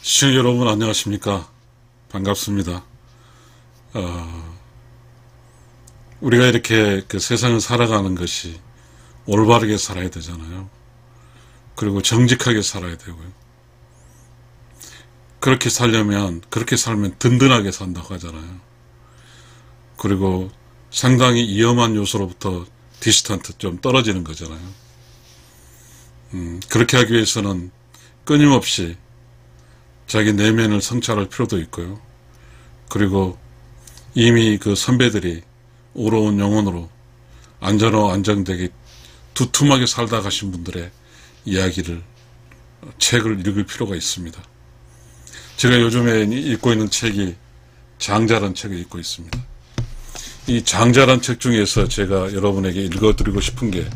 시청자 여러분 안녕하십니까. 반갑습니다. 우리가 이렇게 세상을 살아가는 것이 올바르게 살아야 되잖아요. 그리고 정직하게 살아야 되고요. 그렇게 살면 든든하게 산다고 하잖아요. 그리고 상당히 위험한 요소로부터 디스턴트 좀 떨어지는 거잖아요. 그렇게 하기 위해서는 끊임없이 자기 내면을 성찰할 필요도 있고요. 그리고 이미 그 선배들이 우러운 영혼으로 안전하고 안정되게 두툼하게 살다 가신 분들의 이야기를, 책을 읽을 필요가 있습니다. 제가 요즘에 읽고 있는 책이 장자라는 책을 읽고 있습니다. 이 장자라는 책 중에서 제가 여러분에게 읽어드리고 싶은 게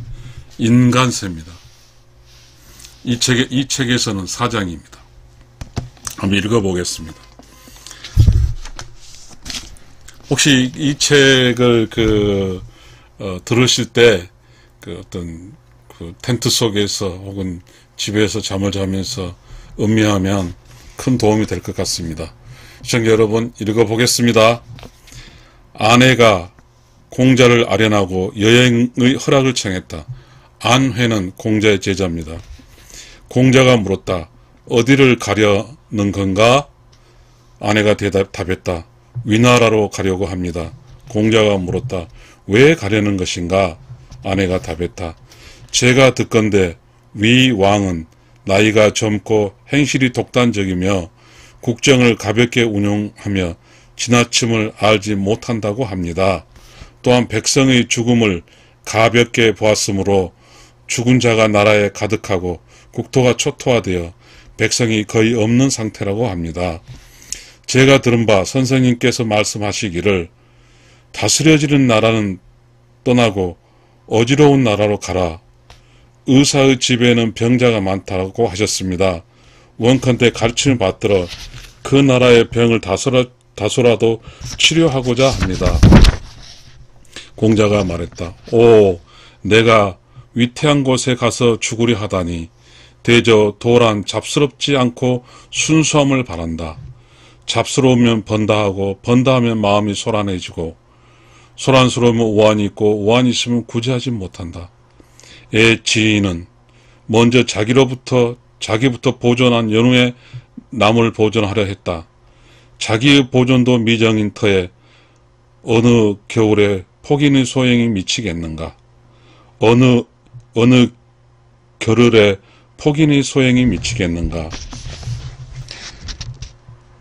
인간세입니다. 이 책에서는 4장입니다. 한번 읽어보겠습니다. 혹시 이 책을 들으실 때 어떤 텐트 속에서 혹은 집에서 잠을 자면서 음미하면 큰 도움이 될 것 같습니다. 시청자 여러분, 읽어보겠습니다. 아내가 공자를 아련하고 여행의 허락을 청했다. 안회는 공자의 제자입니다. 공자가 물었다. 어디를 가려는 건가? 아내가 답했다. 위나라로 가려고 합니다. 공자가 물었다. 왜 가려는 것인가? 아내가 답했다. 제가 듣건대 위 왕은 나이가 젊고 행실이 독단적이며 국정을 가볍게 운용하며 지나침을 알지 못한다고 합니다. 또한 백성의 죽음을 가볍게 보았으므로 죽은 자가 나라에 가득하고 국토가 초토화되어 백성이 거의 없는 상태라고 합니다. 제가 들은 바 선생님께서 말씀하시기를 다스려지는 나라는 떠나고 어지러운 나라로 가라. 의사의 집에는 병자가 많다고 하셨습니다. 원컨대 가르침을 받들어 그 나라의 병을 다소라도 치료하고자 합니다. 공자가 말했다. 오, 내가 위태한 곳에 가서 죽으려 하다니 대저 도란 잡스럽지 않고 순수함을 바란다. 잡스러우면 번다하고 번다하면 마음이 소란해지고 소란스러우면 오한이 있고 오한이 있으면 구제하지 못한다. 애 지인은 먼저 자기부터 보존한 연후에 남을 보존하려 했다. 자기의 보존도 미정인 터에 어느 겨울에 폭인의 소행이 미치겠는가. 어느 겨울에 폭인의 소행이 미치겠는가.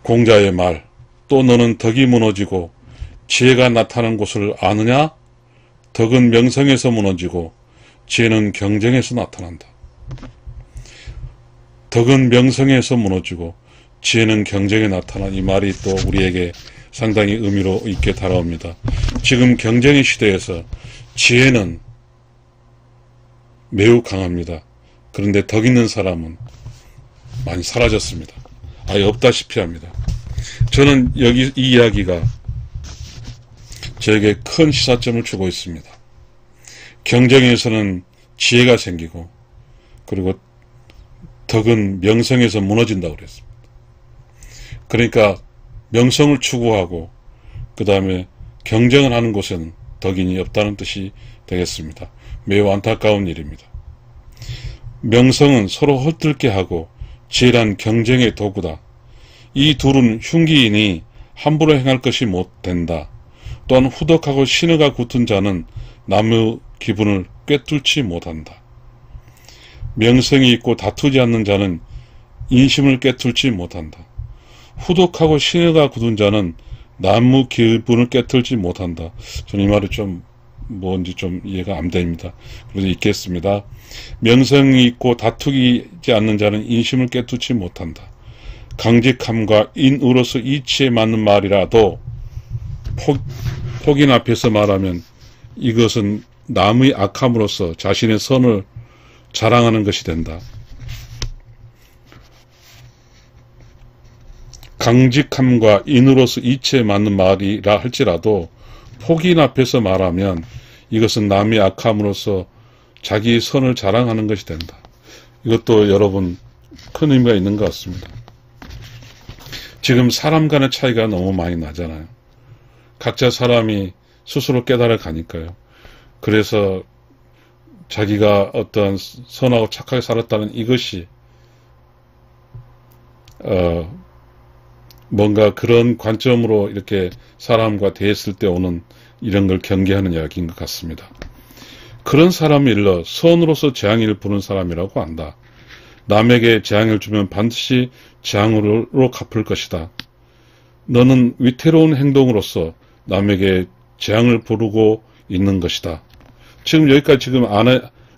공자의 말. 또 너는 덕이 무너지고 지혜가 나타난 곳을 아느냐? 덕은 명성에서 무너지고 지혜는 경쟁에서 나타난다. 덕은 명성에서 무너지고 지혜는 경쟁에 나타난 이 말이 또 우리에게 상당히 의미로 있게 다가옵니다. 지금 경쟁의 시대에서 지혜는 매우 강합니다. 그런데 덕 있는 사람은 많이 사라졌습니다. 아예 없다시피 합니다. 저는 이 이야기가 저에게 큰 시사점을 주고 있습니다. 경쟁에서는 지혜가 생기고 그리고 덕은 명성에서 무너진다고 그랬습니다. 그러니까 명성을 추구하고 그 다음에 경쟁을 하는 곳에는 덕인이 없다는 뜻이 되겠습니다. 매우 안타까운 일입니다. 명성은 서로 헐뜯게 하고 지혜란 경쟁의 도구다. 이 둘은 흉기이니 함부로 행할 것이 못 된다. 또한 후덕하고 신의가 굳은 자는 남의 기분을 꿰뚫지 못한다. 명성이 있고 다투지 않는 자는 인심을 꿰뚫지 못한다. 후덕하고 신의가 굳은 자는 남의 기분을 꿰뚫지 못한다. 저는 이 말이 좀 뭔지 좀 이해가 안 됩니다. 그래서 읽겠습니다. 명성이 있고 다투지 않는 자는 인심을 꿰뚫지 못한다. 강직함과 인으로서 이치에 맞는 말이라도 폭인 앞에서 말하면 이것은 남의 악함으로써 자신의 선을 자랑하는 것이 된다. 강직함과 인으로서 이치에 맞는 말이라 할지라도 폭인 앞에서 말하면 이것은 남의 악함으로써 자기의 선을 자랑하는 것이 된다. 이것도 여러분 큰 의미가 있는 것 같습니다. 지금 사람 간의 차이가 너무 많이 나잖아요. 각자 사람이 스스로 깨달아 가니까요. 그래서 자기가 어떤 선하고 착하게 살았다는 이것이 뭔가 그런 관점으로 이렇게 사람과 대했을 때 오는 이런 걸 경계하는 이야기인 것 같습니다. 그런 사람을 일러 선으로서 재앙을 부는 사람이라고 한다. 남에게 재앙을 주면 반드시 재앙으로 갚을 것이다. 너는 위태로운 행동으로서 남에게 재앙을 부르고 있는 것이다. 지금 여기까지 지금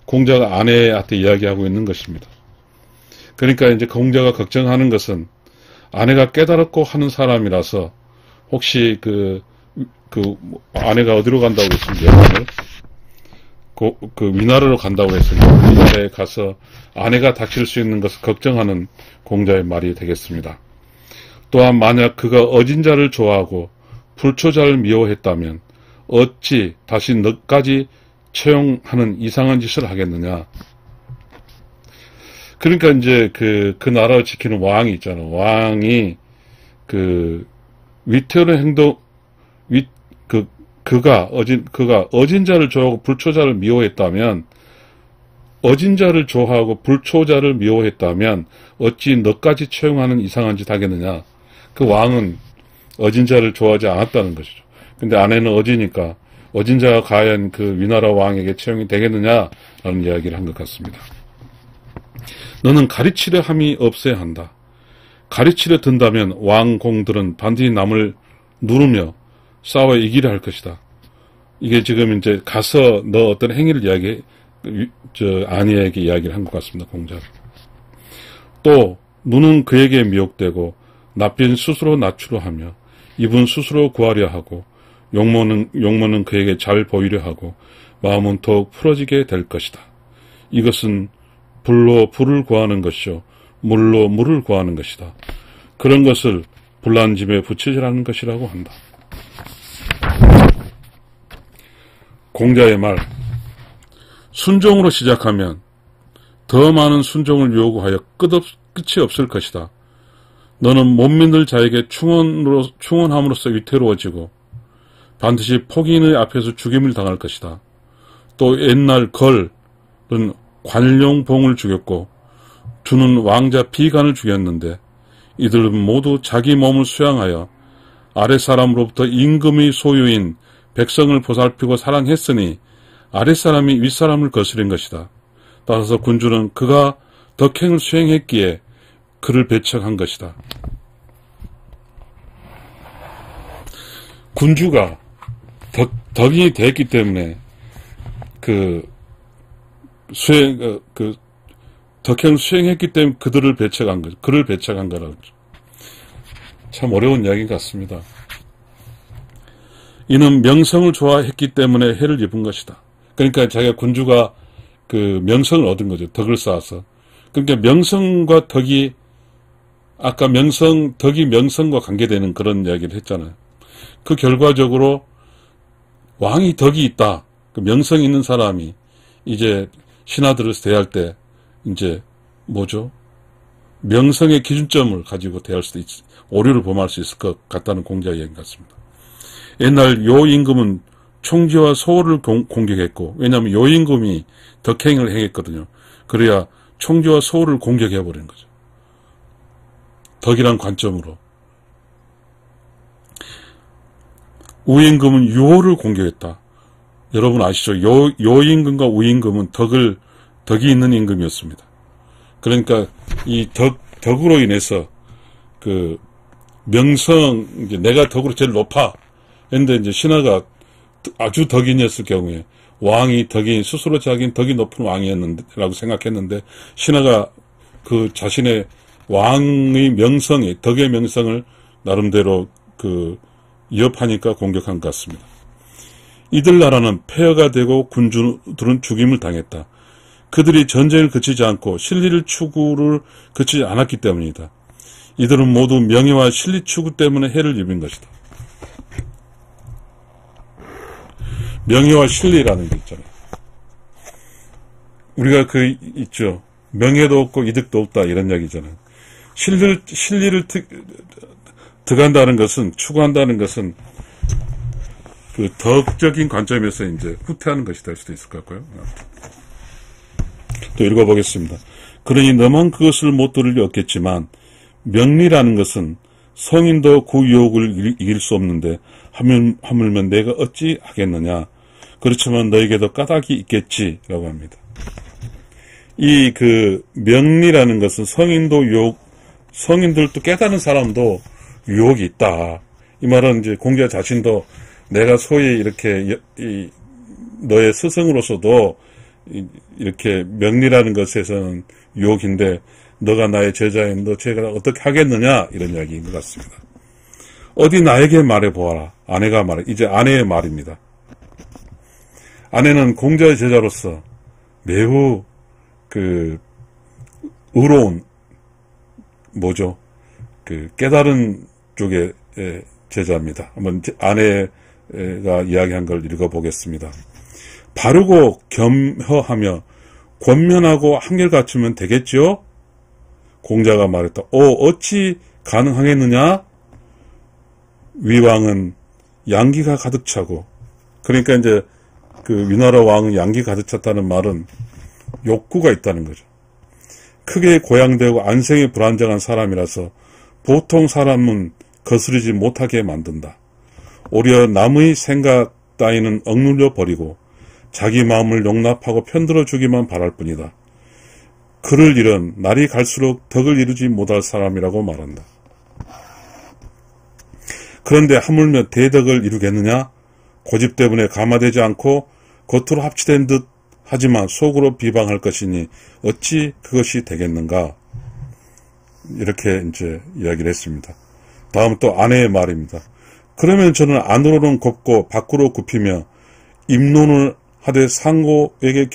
공자가 아내한테 이야기하고 있는 것입니다. 그러니까 이제 공자가 걱정하는 것은 아내가 깨달았고 하는 사람이라서 혹시 아내가 어디로 간다고 했습니까? 위나라로 간다고 했습니다. 위나라에 가서 아내가 다칠 수 있는 것을 걱정하는 공자의 말이 되겠습니다. 또한 만약 그가 어진 자를 좋아하고 불초자를 미워했다면 어찌 다시 너까지 채용하는 이상한 짓을 하겠느냐. 그러니까 이제 그 나라를 지키는 왕이 있잖아. 왕이 위태로운 행동, 그가 어진 자를 좋아하고 불초자를 미워했다면, 어진 자를 좋아하고 불초자를 미워했다면 어찌 너까지 채용하는 이상한 짓 하겠느냐. 그 왕은 어진 자를 좋아하지 않았다는 것이죠. 근데 아내는 어지니까 어진 자가 과연 그 위나라 왕에게 채용이 되겠느냐라는 이야기를 한 것 같습니다. 너는 가르치려 함이 없어야 한다. 가르치려 든다면 왕공들은 반드시 남을 누르며 싸워 이기려 할 것이다. 이게 지금 이제 가서 너 어떤 행위를 아내에게 이야기를 한 것 같습니다. 공자. 또 눈은 그에게 미혹되고 낯빛은 스스로 낮추려 하며 입은 스스로 구하려 하고 용모는 그에게 잘 보이려 하고 마음은 더욱 풀어지게 될 것이다. 이것은 불로 불을 구하는 것이요 물로 물을 구하는 것이다. 그런 것을 불난 집에 부채질하는 것이라고 한다. 공자의 말. 순종으로 시작하면 더 많은 순종을 요구하여 끝이 없을 것이다. 너는 못 믿을 자에게 충원함으로써 위태로워지고 반드시 폭인의 앞에서 죽임을 당할 것이다. 또 옛날 걸은 관룡봉을 죽였고 두는 왕자 비간을 죽였는데 이들은 모두 자기 몸을 수양하여 아랫사람으로부터 임금의 소유인 백성을 보살피고 사랑했으니 아랫사람이 윗사람을 거스린 것이다. 따라서 군주는 그가 덕행을 수행했기에 그를 배척한 것이다. 군주가 덕이 됐기 때문에 덕행을 수행했기 때문에 그들을 배척한 것, 그를 배척한 거라고. 참 어려운 이야기 같습니다. 이는 명성을 좋아했기 때문에 해를 입은 것이다. 그러니까 자기가 군주가 명성을 얻은 거죠. 덕을 쌓아서. 그러니까 명성과 덕이, 아까 덕이 명성과 관계되는 그런 이야기를 했잖아요. 그 결과적으로 왕이 덕이 있다. 명성이 있는 사람이 이제 신하들을 대할 때 이제 뭐죠? 명성의 기준점을 가지고 대할 수도 오류를 범할 수 있을 것 같다는 공자 이야기 같습니다. 옛날 요임금은 총지와 소호를 공격했고, 왜냐하면 요임금이 덕행을 행했거든요. 그래야 총지와 소호를 공격해버리는 거죠. 덕이란 관점으로. 우임금은 유호를 공격했다. 여러분 아시죠? 요임금과 우임금은 덕이 있는 임금이었습니다. 그러니까 이 덕으로 인해서 이제 내가 덕으로 제일 높아. 근데 이제 신하가 아주 덕인이었을 경우에 왕이 스스로 자기는 덕이 높은 왕이었는데라고 생각했는데 신하가 자신의 왕의 덕의 명성을 나름대로 위협하니까 공격한 것 같습니다. 이들 나라는 폐허가 되고 군주들은 죽임을 당했다. 그들이 전쟁을 그치지 않고 실리를 추구를 그치지 않았기 때문이다. 이들은 모두 명예와 실리 추구 때문에 해를 입은 것이다. 명예와 실리라는 게 있잖아요. 우리가 있죠. 명예도 없고 이득도 없다 이런 이야기잖아요. 실리를 들어간다는 것은, 추구한다는 것은 그 덕적인 관점에서 이제 후퇴하는 것이 될 수도 있을 것 같고요. 또 읽어보겠습니다. 그러니 너만 그것을 못 들을 리 없겠지만 명리라는 것은 성인도 그 유혹을 이길 수 없는데 하물며 내가 어찌 하겠느냐. 그렇지만 너에게도 까닭이 있겠지라고 합니다. 이 그 명리라는 것은 성인들도 깨달은 사람도 유혹이 있다. 이 말은 이제 공자 자신도 내가 소위 이렇게 너의 스승으로서도 이렇게 명리라는 것에서는 유혹인데 너가 나의 제자인 너 제가 어떻게 하겠느냐 이런 이야기인 것 같습니다. 어디 나에게 말해보아라. 아내가 말해. 이제 아내의 말입니다. 아내는 공자의 제자로서 매우 그 의로운 그 깨달은 쪽의 제자입니다. 한번 아내가 이야기한 걸 읽어보겠습니다. 바르고 겸허하며 권면하고 한결같으면 되겠지요? 공자가 말했다. 어찌 가능하겠느냐? 위왕은 양기가 가득 차고, 그러니까 이제 그 위나라 왕은 양기 가득 찼다는 말은 욕구가 있다는 거죠. 크게 고양되고 안생이 불안정한 사람이라서 보통 사람은 거스르지 못하게 만든다. 오히려 남의 생각 따위는 억눌려 버리고 자기 마음을 용납하고 편들어 주기만 바랄 뿐이다. 그를 잃은 날이 갈수록 덕을 이루지 못할 사람이라고 말한다. 그런데 하물며 대덕을 이루겠느냐? 고집 때문에 감화되지 않고 겉으로 합치된 듯 하지만 속으로 비방할 것이니 어찌 그것이 되겠는가? 이렇게 이제 이야기를 했습니다. 다음 또 아내의 말입니다. 그러면 저는 안으로는 곱고 밖으로 굽히며 입론을 하되 상고에게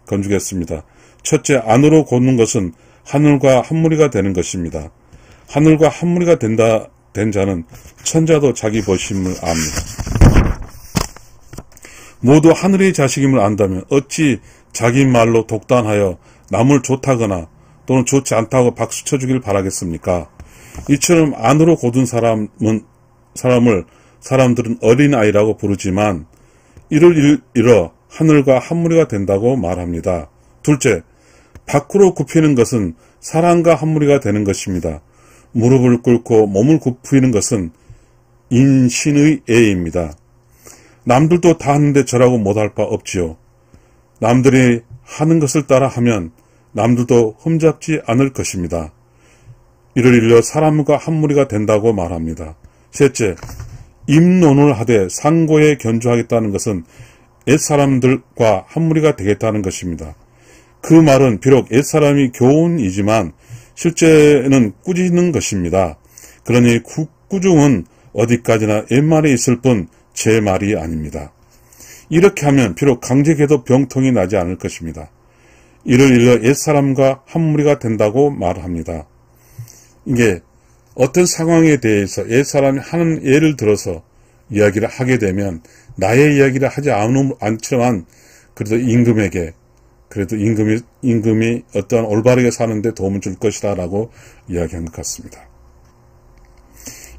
건주겠습니다. 첫째, 안으로 곱는 것은 하늘과 한무리가 되는 것입니다. 하늘과 한무리가 된 자는 천자도 자기 벗임을 압니다. 모두 하늘의 자식임을 안다면 어찌 자기 말로 독단하여 남을 좋다거나 또는 좋지 않다고 박수 쳐주길 바라겠습니까? 이처럼 안으로 곧은 사람들은 어린아이라고 부르지만 이를 잃어 하늘과 한무리가 된다고 말합니다. 둘째, 밖으로 굽히는 것은 사랑과 한무리가 되는 것입니다. 무릎을 꿇고 몸을 굽히는 것은 인신의 애입니다. 남들도 다 하는데 저라고 못할 바 없지요. 남들이 하는 것을 따라 하면 남들도 흠잡지 않을 것입니다. 이를 일러 사람과 한무리가 된다고 말합니다. 셋째, 입론을 하되 상고에 견주하겠다는 것은 옛사람들과 한무리가 되겠다는 것입니다. 그 말은 비록 옛사람이 교훈이지만 실제는 꾸짖는 것입니다. 그러니 꾸중은 어디까지나 옛말에 있을 뿐 제 말이 아닙니다. 이렇게 하면 비록 강제해도 병통이 나지 않을 것입니다. 이를 일러 옛사람과 한무리가 된다고 말합니다. 이게 어떤 상황에 대해서 옛사람이 하는 예를 들어서 이야기를 하게 되면 나의 이야기를 하지 않지만 그래도 임금이 어떠한 올바르게 사는데 도움을 줄 것이다 라고 이야기한 것 같습니다.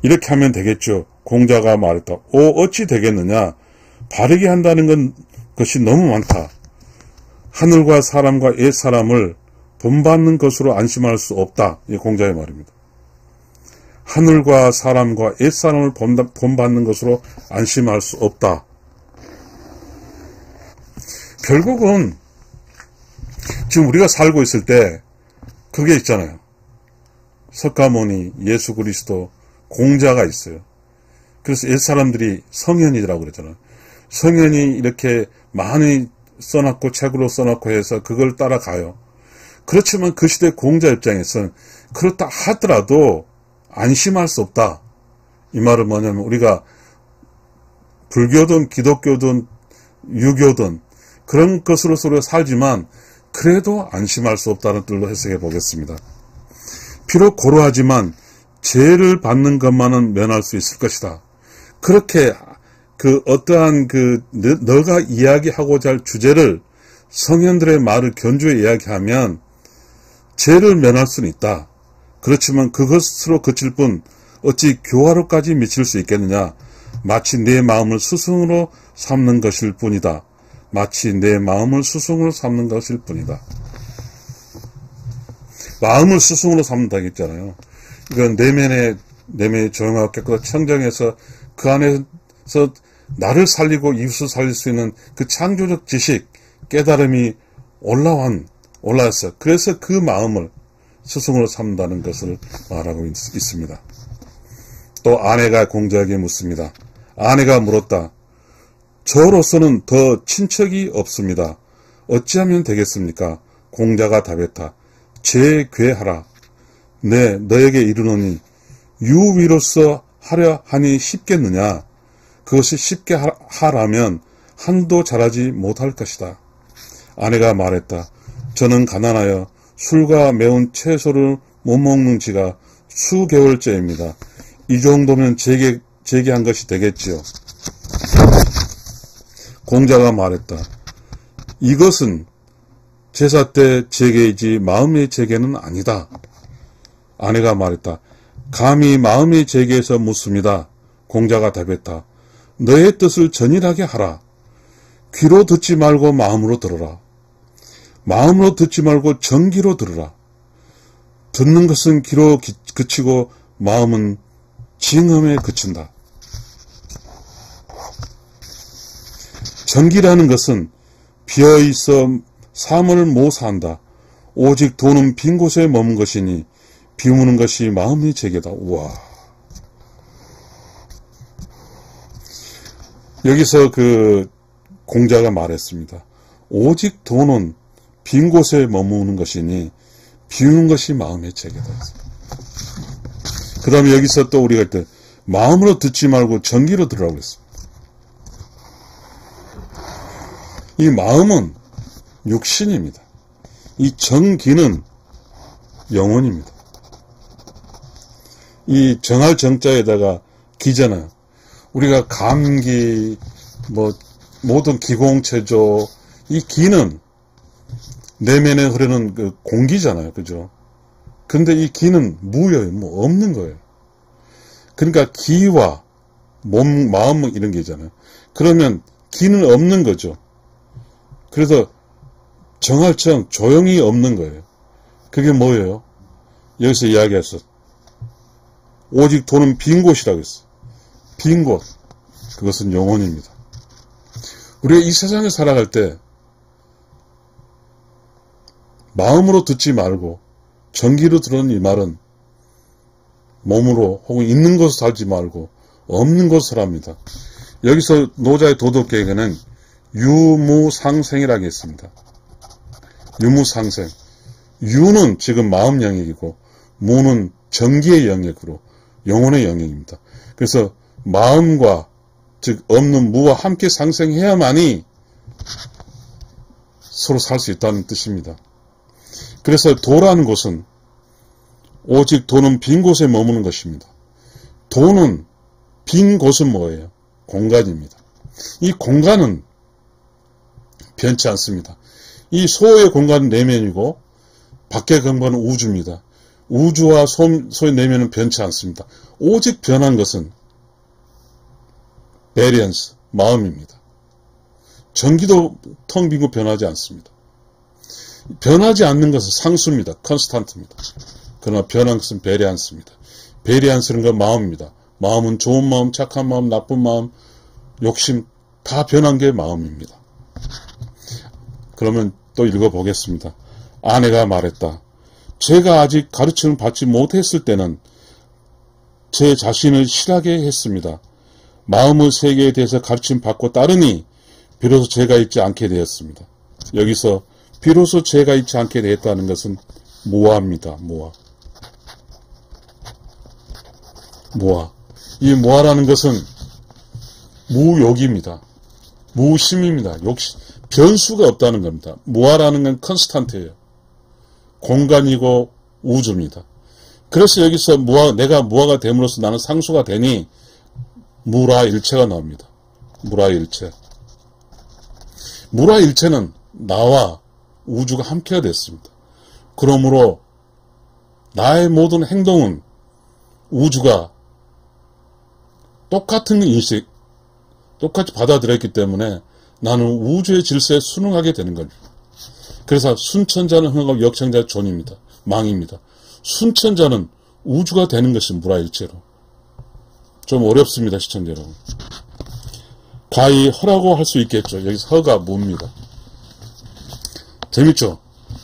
이렇게 하면 되겠죠. 공자가 말했다. 어찌 되겠느냐? 바르게 한다는 것이 너무 많다. 하늘과 사람과 옛사람을 본받는 것으로 안심할 수 없다. 이 공자의 말입니다. 하늘과 사람과 옛사람을 본받는 것으로 안심할 수 없다. 결국은 지금 우리가 살고 있을 때 그게 있잖아요. 석가모니, 예수 그리스도, 공자가 있어요. 그래서 옛사람들이 성현이라고 그랬잖아요. 성현이 이렇게 많이 써놨고 책으로 써놓고 해서 그걸 따라가요. 그렇지만 그 시대 공자 입장에서는 그렇다 하더라도 안심할 수 없다. 이 말은 뭐냐면 우리가 불교든 기독교든 유교든 그런 것으로서 우리가 살지만 그래도 안심할 수 없다는 뜻로 해석해 보겠습니다. 비록 고루하지만 죄를 받는 것만은 면할 수 있을 것이다. 그렇게 어떠한 너가 이야기하고자 할 주제를 성현들의 말을 견주해 이야기하면 죄를 면할 수는 있다. 그렇지만 그것으로 그칠 뿐 어찌 교화로까지 미칠 수 있겠느냐. 마치 내 마음을 스승으로 삼는 것일 뿐이다. 마치 내 마음을 스승으로 삼는 것일 뿐이다. 마음을 스승으로 삼는다고 했잖아요. 이건 내면이 조용하고 깨끗하고 청정해서 그 안에서 나를 살리고 이웃을 살릴 수 있는 그 창조적 지식, 깨달음이 올라왔어. 그래서 그 마음을 스승으로 삼는다는 것을 말하고 있습니다. 또 아내가 공자에게 묻습니다. 아내가 물었다. 저로서는 더 친척이 없습니다. 어찌하면 되겠습니까? 공자가 답했다. 재괴하라. 네, 너에게 이르노니 유위로서 하려 하니 쉽겠느냐? 그것이 쉽게 하라면 한도 잘하지 못할 것이다. 아내가 말했다. 저는 가난하여 술과 매운 채소를 못 먹는 지가 수개월째입니다. 이 정도면 제기한 것이 되겠지요. 공자가 말했다. 이것은 제사 때 제계이지 마음의 제계는 아니다. 아내가 말했다. 감히 마음의 제계에서 묻습니다. 공자가 답했다. 너의 뜻을 전일하게 하라. 귀로 듣지 말고 마음으로 들어라. 마음으로 듣지 말고 정기로 들으라. 듣는 것은 귀로 그치고 마음은 징험에 그친다. 정기라는 것은 비어있어 삶을 못 산다. 오직 돈은 빈 곳에 머문 것이니 비우는 것이 마음의 재계다. 우와. 여기서 그 공자가 말했습니다. 오직 돈은 빈 곳에 머무는 것이니 비우는 것이 마음의 재계다. 그 다음에 여기서 또 우리가 때 마음으로 듣지 말고 정기로 들으라고 했습니다. 이 마음은 육신입니다. 이 정기는 영혼입니다. 이 정할 정자에다가 기잖아요. 우리가 감기, 모든 기공체조, 이 기는 내면에 흐르는 그 공기잖아요. 그죠? 근데 이 기는 무여요. 없는 거예요. 그러니까 기와 몸, 마음 이런 게 있잖아요. 그러면 기는 없는 거죠. 그래서 정할청 조용히 없는 거예요. 그게 뭐예요? 여기서 이야기했어. 오직 돈은 빈 곳이라고 했어. 빈 곳. 그것은 영혼입니다. 우리가 이 세상에 살아갈 때 마음으로 듣지 말고 정기로 들은 이 말은 몸으로 혹은 있는 곳을 살지 말고 없는 곳을 살합니다. 여기서 노자의 도덕계에는 유무상생이라고 했습니다. 유무상생. 유는 지금 마음 영역이고 무는 정기의 영역으로 영혼의 영역입니다. 그래서 마음과 즉 없는 무와 함께 상생해야만이 서로 살 수 있다는 뜻입니다. 그래서 도라는 곳은 오직 도는 빈 곳에 머무는 것입니다. 도는 빈 곳은 뭐예요? 공간입니다. 이 공간은 변치 않습니다. 이 소의 공간은 내면이고 밖의 공간은 우주입니다. 우주와 소의 내면은 변치 않습니다. 오직 변한 것은 베리언스, 마음입니다. 전기도 텅 빈 거 변하지 않습니다. 변하지 않는 것은 상수입니다. 컨스탄트입니다. 그러나 변한 것은 베리안스입니다. 베리안스는 건 마음입니다. 마음은 좋은 마음, 착한 마음, 나쁜 마음, 욕심 다 변한 게 마음입니다. 그러면 또 읽어보겠습니다. 아내가 말했다. 제가 아직 가르침을 받지 못했을 때는 제 자신을 실하게 했습니다. 마음의 세계에 대해서 가르침 받고 따르니 비로소 제가 있지 않게 되었습니다. 여기서 비로소 제가 있지 않게 되었다는 것은 무아입니다. 무아. 이 무아라는 것은 무욕입니다. 무심입니다. 욕심, 변수가 없다는 겁니다. 무아라는 건 컨스탄트예요. 공간이고 우주입니다. 그래서 여기서 내가 무아가 됨으로써 나는 상수가 되니 무라일체가 나옵니다. 무라일체. 무라일체는 나와 우주가 함께가 됐습니다. 그러므로 나의 모든 행동은 우주가 똑같은 인식, 똑같이 받아들였기 때문에 나는 우주의 질서에 순응하게 되는 겁니다. 그래서 순천자는 흥하고 역천자의 존입니다. 망입니다. 순천자는 우주가 되는 것이 무라일체로. 좀 어렵습니다, 시청자 여러분. 과히 허라고 할 수 있겠죠. 여기서 허가 무입니다. 재밌죠?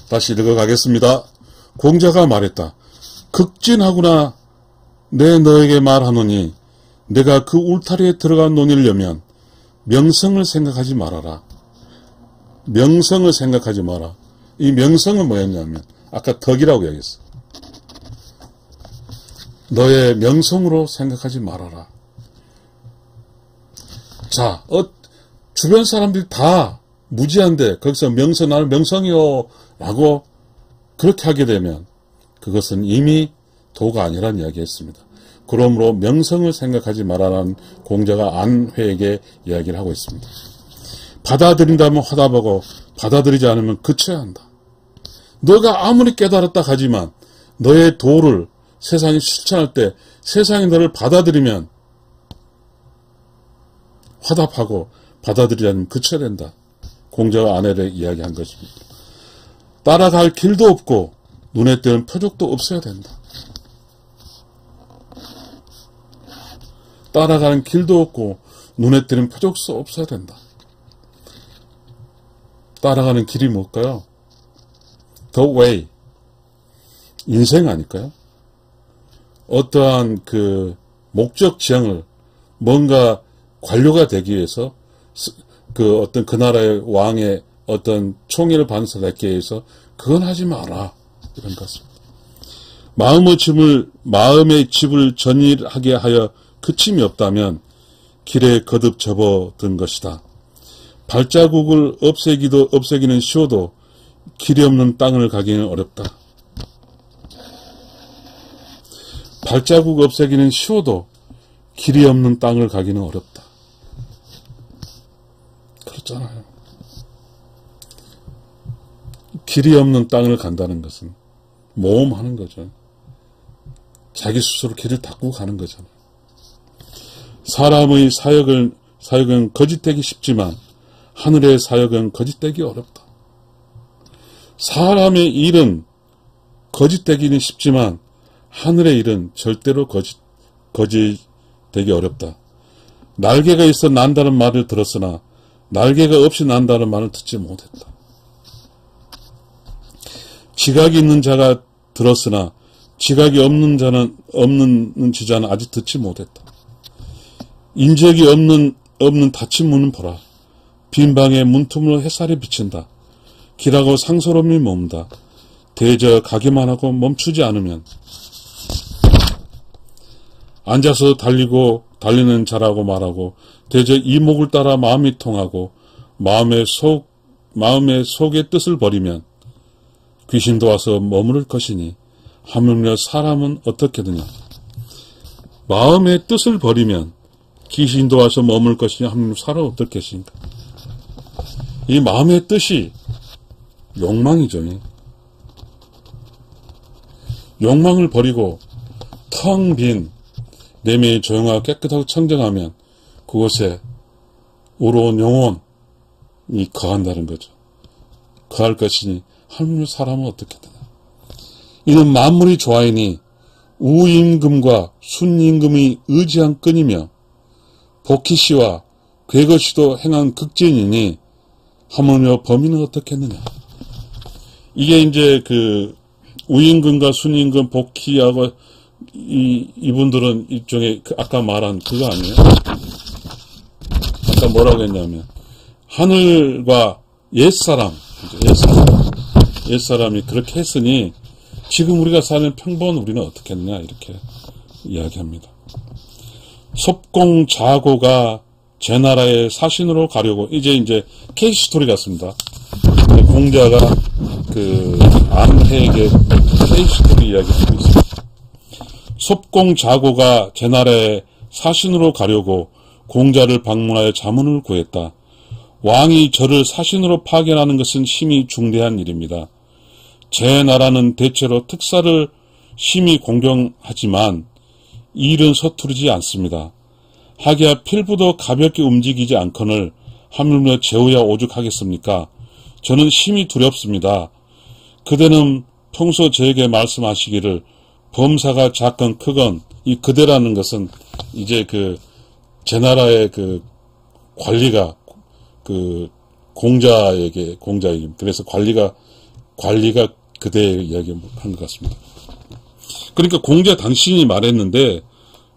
다시 읽어가겠습니다. 공자가 말했다. 극진하구나. 내 너에게 말하노니 내가 그 울타리에 들어가 논이려면 명성을 생각하지 말아라. 명성을 생각하지 마라. 이 명성은 뭐였냐면 아까 덕이라고 이야기했어. 너의 명성으로 생각하지 말아라. 자, 주변 사람들이 다 무지한데 거기서 명성, 나는 명성이요 라고 그렇게 하게 되면 그것은 이미 도가 아니라는 이야기했습니다. 그러므로 명성을 생각하지 말아라는 공자가 안회에게 이야기를 하고 있습니다. 받아들인다면 화답하고 받아들이지 않으면 그쳐야 한다. 너가 아무리 깨달았다 하지만 너의 도를 세상에 실천할 때 세상이 너를 받아들이면 화답하고 받아들이지 않으면 그쳐야 된다. 공자가 아내를 이야기한 것입니다. 따라갈 길도 없고 눈에 띄는 표적도 없어야 된다. 따라가는 길도 없고 눈에 띄는 표적도 없어야 된다. 따라가는 길이 뭘까요? The way. 인생 아닐까요? 어떠한 그 목적 지향을 뭔가 관료가 되기 위해서 그 어떤 그 나라의 왕의 어떤 총리를 반사하기 위해서 그건 하지 마라. 이런 것입니다. 마음의 집을 전일하게 하여 그침이 없다면 길에 거듭 접어든 것이다. 발자국을 없애기는 쉬워도 길이 없는 땅을 가기는 어렵다. 발자국 없애기는 쉬워도 길이 없는 땅을 가기는 어렵다. 그렇잖아요. 길이 없는 땅을 간다는 것은 모험하는 거죠. 자기 스스로 길을 닦고 가는 거잖아요. 사람의 사역은 거짓되기 쉽지만 하늘의 사역은 거짓되기 어렵다. 사람의 일은 거짓되기는 쉽지만 하늘의 일은 절대로 거짓되기 어렵다. 날개가 있어 난다는 말을 들었으나 날개가 없이 난다는 말을 듣지 못했다. 지각이 있는 자가 들었으나 지각이 없는 지자는 아직 듣지 못했다. 인적이 없는 닫힌 문은 보라. 빈 방에 문틈으로 햇살이 비친다. 길하고 상서로움이 머문다. 대저 가기만 하고 멈추지 않으면 앉아서 달리는 자라고 말하고 대저 이목을 따라 마음이 통하고 마음의 속의 뜻을 버리면 귀신도 와서 머무를 것이니 하물며 사람은 어떻게 되냐. 마음의 뜻을 버리면 귀신도 와서 머물 것이니 하물며 사람은 어떻겠습니까. 이 마음의 뜻이 욕망이죠. 욕망을 버리고 텅 빈 내면이 조용하고 깨끗하고 청정하면 그곳에 우러운 영혼이 거한다는 거죠. 거할 것이니 하물며 사람은 어떻게 되나. 이는 만물이 좋아이니 우임금과 순임금이 의지한 끈이며 복희씨와 괴거씨도 행한 극진이니 하물며 범인은 어떻게 했느냐. 이게 이제 그 우임금과 순임금, 복희하고 이분들은 일종의 아까 말한 그거 아니에요? 아까 뭐라고 했냐면 하늘과 옛사람이 그렇게 했으니 지금 우리가 사는 평범한 우리는 어떻게 했느냐 이렇게 이야기합니다. 섭공자고가 제 나라의 사신으로 가려고 이제 케이스 스토리 같습니다. 공자가 그 안태에게 케이스 스토리 이야기하고 있습니다. 섭공자고가 제 나라의 사신으로 가려고 공자를 방문하여 자문을 구했다. 왕이 저를 사신으로 파견하는 것은 심히 중대한 일입니다. 제 나라는 대체로 특사를 심히 공경하지만 일은 서투르지 않습니다. 하기야 필부도 가볍게 움직이지 않거늘 하물며 제우야 오죽하겠습니까? 저는 심히 두렵습니다. 그대는 평소 저에게 말씀하시기를 범사가 작건 크건, 이 그대라는 것은 이제 제 나라의 관리가 공자에게 그래서 관리가 그대의 이야기한 것 같습니다. 그러니까 공자 당신이 말했는데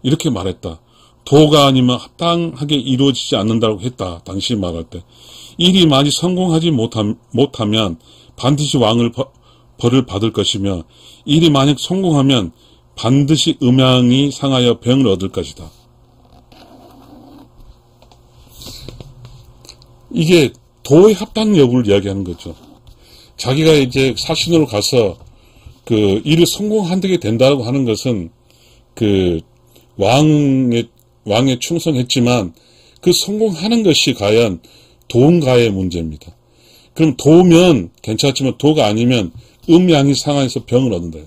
이렇게 말했다. 도가 아니면 합당하게 이루어지지 않는다고 했다. 당신이 말할 때. 일이 많이 성공하지 못하면 반드시 왕을 벌을 받을 것이며 일이 만약 성공하면 반드시 음양이 상하여 병을 얻을 것이다. 이게 도의 합당 여부를 이야기하는 거죠. 자기가 이제 사신으로 가서 일을 성공하게 된다고 하는 것은 왕에 충성했지만 그 성공하는 것이 과연 도인가의 문제입니다. 그럼 도면 괜찮지만 도가 아니면 음양이 상해서 병을 얻는다.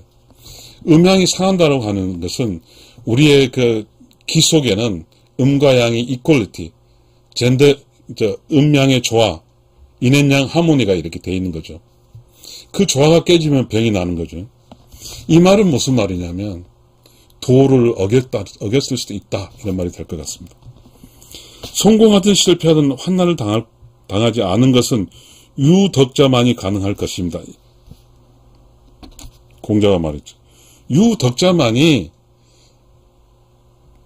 음양이 상한다고 하는 것은 우리의 기 속에는 음과 양의 이퀄리티, 음양의 조화, 인앤양 하모니가 이렇게 되어 있는 거죠. 그 조화가 깨지면 병이 나는 거죠. 이 말은 무슨 말이냐면 도를 어겼을 수도 있다 이런 말이 될 것 같습니다. 성공하든 실패하든 환난을 당하지 않은 것은 유덕자만이 가능할 것입니다. 공자가 말했죠. 유덕자만이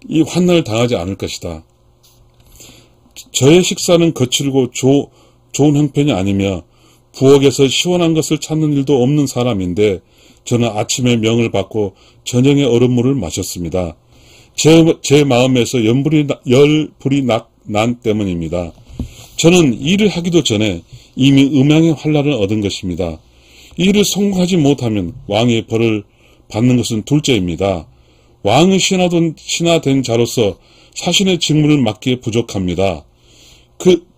이 환난을 당하지 않을 것이다. 저의 식사는 거칠고 좋은 형편이 아니며 부엌에서 시원한 것을 찾는 일도 없는 사람인데 저는 아침에 명을 받고 저녁에 얼음물을 마셨습니다. 제 마음에서 열불이 난 때문입니다. 저는 일을 하기도 전에 이미 음양의 환란을 얻은 것입니다. 일을 성공하지 못하면 왕의 벌을 받는 것은 둘째입니다. 왕은 신하된 자로서 사신의 직무를 맡기에 부족합니다.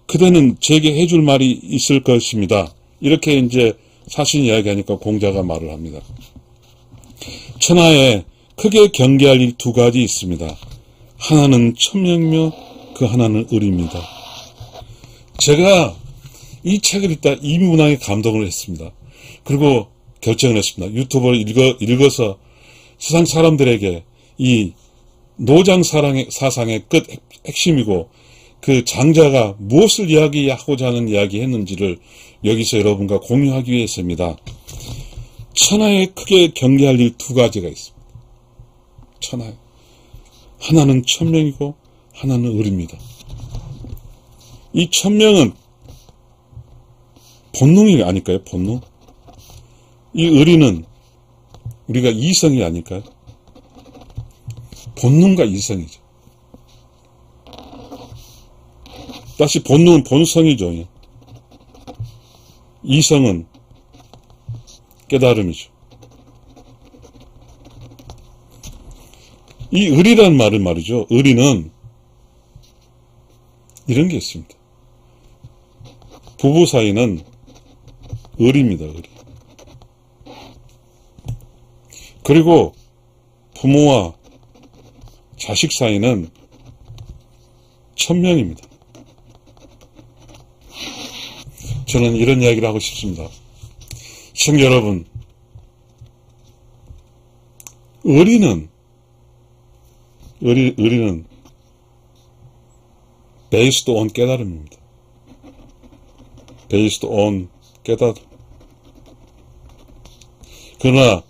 그대는 제게 해줄 말이 있을 것입니다. 이렇게 이제 사신 이야기하니까 공자가 말을 합니다. 천하에 크게 경계할 일 두 가지 있습니다. 하나는 천명이며 그 하나는 을입니다. 제가 이 책을 읽다 이 문항에 감동을 했습니다. 그리고 결정을 했습니다. 유튜브를 읽어서 세상 사람들에게 이 노장 사상의 끝 핵심이고 그 장자가 무엇을 이야기하고자 하는 이야기 했는지를 여기서 여러분과 공유하기 위해서입니다. 천하에 크게 경계할 일 두 가지가 있습니다. 천하에. 하나는 천명이고 하나는 을입니다. 이 천명은 본능이 아닐까요? 본능? 이 을이는 우리가 이성이 아닐까요? 본능과 이성이죠. 다시 본능은 본성이죠. 이성은 깨달음이죠. 이 을이란 말은 말이죠. 을이는 이런 게 있습니다. 부부 사이는 을입니다. 을이. 그리고 부모와 자식 사이는 천명입니다. 저는 이런 이야기를 하고 싶습니다. 시청자 여러분, 을이는 based on 깨달음입니다. based on 깨달음. 그러나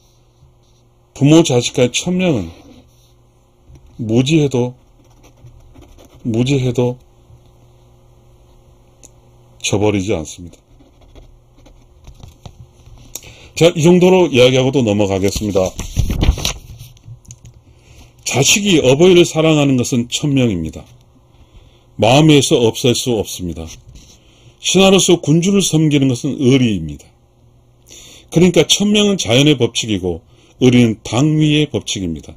부모 자식과의 천명은 무지해도 저버리지 않습니다. 자, 이 정도로 이야기하고도 넘어가겠습니다. 자식이 어버이를 사랑하는 것은 천명입니다. 마음에서 없앨 수 없습니다. 신하로서 군주를 섬기는 것은 의리입니다. 그러니까 천명은 자연의 법칙이고 의리는 당위의 법칙입니다.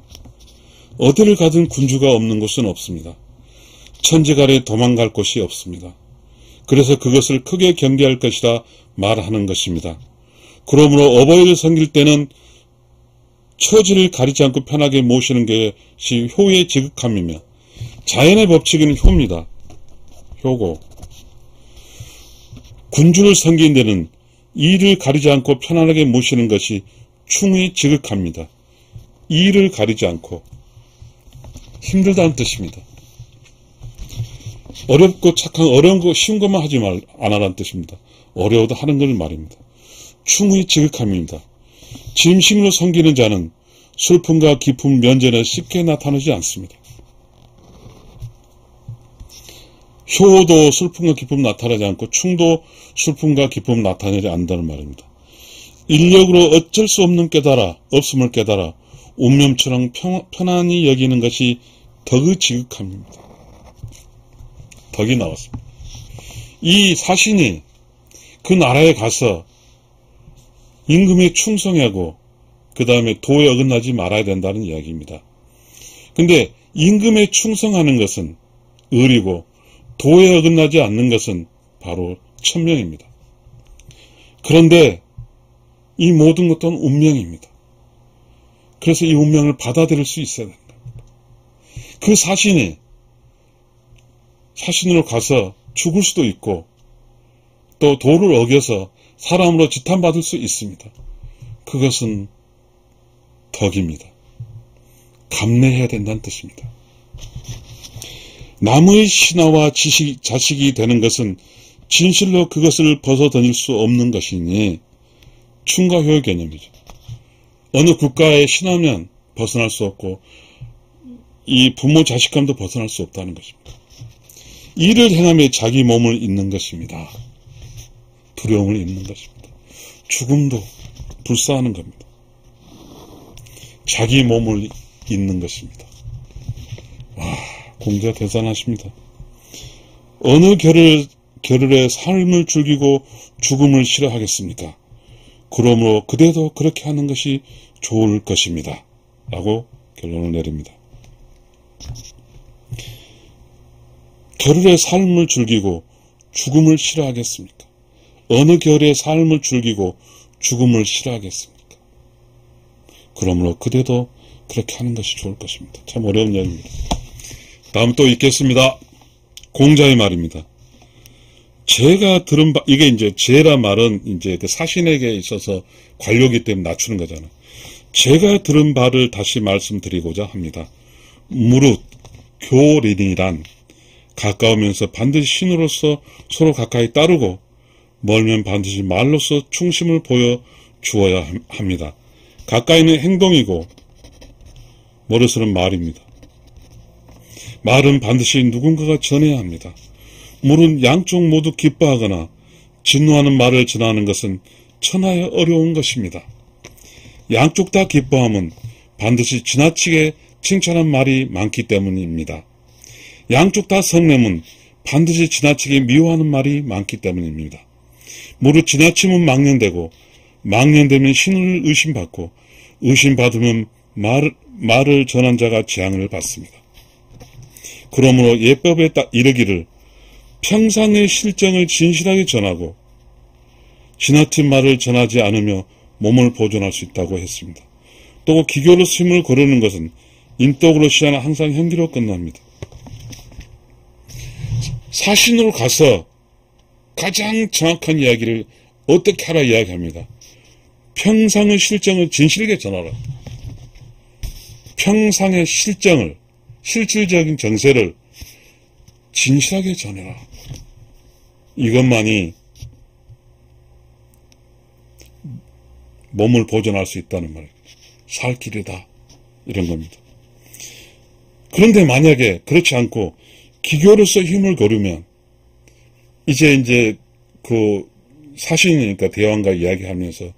어디를 가든 군주가 없는 곳은 없습니다. 천지간에 도망갈 곳이 없습니다. 그래서 그것을 크게 경계할 것이라 말하는 것입니다. 그러므로 어버이를 섬길 때는 처지를 가리지 않고 편하게 모시는 것이 효의 지극함이며 자연의 법칙은 효입니다. 효고 군주를 섬기는 데는 이를 가리지 않고 편안하게 모시는 것이 충의 지극합니다. 이를 가리지 않고 힘들다는 뜻입니다. 어렵고 착한 어려운 거 쉬운 것만 하지 않으라는 뜻입니다. 어려워도 하는 걸 말입니다. 충의 지극함입니다. 진심으로 섬기는 자는 슬픔과 기쁨 면전에 쉽게 나타나지 않습니다. 효도 슬픔과 기쁨 나타나지 않고 충도 슬픔과 기쁨 나타나지 않는다는 말입니다. 인력으로 어쩔 수 없는 없음을 깨달아 운명처럼 편안히 여기는 것이 덕의 지극함입니다. 덕이 나왔습니다. 이 사신이 그 나라에 가서 임금에 충성하고 그 다음에 도에 어긋나지 말아야 된다는 이야기입니다. 근데 임금에 충성하는 것은 의리고 도에 어긋나지 않는 것은 바로 천명입니다. 그런데 이 모든 것은 운명입니다. 그래서 이 운명을 받아들일 수 있어야 된다. 그 사신으로 가서 죽을 수도 있고 또 도를 어겨서 사람으로 지탄받을 수 있습니다. 그것은 덕입니다. 감내해야 된다는 뜻입니다. 남의 신하와 자식이 되는 것은 진실로 그것을 벗어던질 수 없는 것이니 충과 효의 개념이죠. 어느 국가의 신하면 벗어날 수 없고 이 부모 자식감도 벗어날 수 없다는 것입니다. 이를 행하며 자기 몸을 잇는 것입니다. 두려움을 잇는 것입니다. 죽음도 불사하는 겁니다. 자기 몸을 잇는 것입니다. 와, 공자가 대단하십니다. 어느 겨를에 삶을 즐기고 죽음을 싫어하겠습니까? 그러므로 그대도 그렇게 하는 것이 좋을 것입니다. 라고 결론을 내립니다. 겨를의 삶을 즐기고 죽음을 싫어하겠습니까? 어느 겨울의 삶을 즐기고 죽음을 싫어하겠습니까? 그러므로 그대도 그렇게 하는 것이 좋을 것입니다. 참 어려운 이야기입니다. 다음 또 읽겠습니다. 공자의 말입니다. 제가 들은 바, 이게 이제 제라 말은 이제 그 사신에게 있어서 관료기 때문에 낮추는 거잖아요. 제가 들은 바를 다시 말씀드리고자 합니다. 무릇 교린이란 가까우면서 반드시 신으로서 서로 가까이 따르고 멀면 반드시 말로서 충심을 보여 주어야 합니다. 가까이는 행동이고 멀어서는 말입니다. 말은 반드시 누군가가 전해야 합니다. 물은 양쪽 모두 기뻐하거나 진노하는 말을 전하는 것은 천하에 어려운 것입니다. 양쪽 다 기뻐함은 반드시 지나치게 칭찬한 말이 많기 때문입니다. 양쪽 다 성냄은 반드시 지나치게 미워하는 말이 많기 때문입니다. 무릇 지나치면 망령되고 망령되면 신을 의심받고 의심받으면 말을 전한 자가 재앙을 받습니다. 그러므로 예법에 딱 이르기를 평상의 실정을 진실하게 전하고 지나친 말을 전하지 않으며 몸을 보존할 수 있다고 했습니다. 또 기교로 힘을 거르는 것은 인덕으로 시하나 항상 현기로 끝납니다. 사신으로 가서 가장 정확한 이야기를 어떻게 하라 이야기합니다. 평상의 실정을 진실하게 전하라. 평상의 실정을, 실질적인 정세를 진실하게 전해라. 이것만이 몸을 보존할 수 있다는 말입니다. 살 길이다. 이런 겁니다. 그런데 만약에 그렇지 않고 기교로서 힘을 거르면 이제 그 사신이니까 대왕과 이야기하면서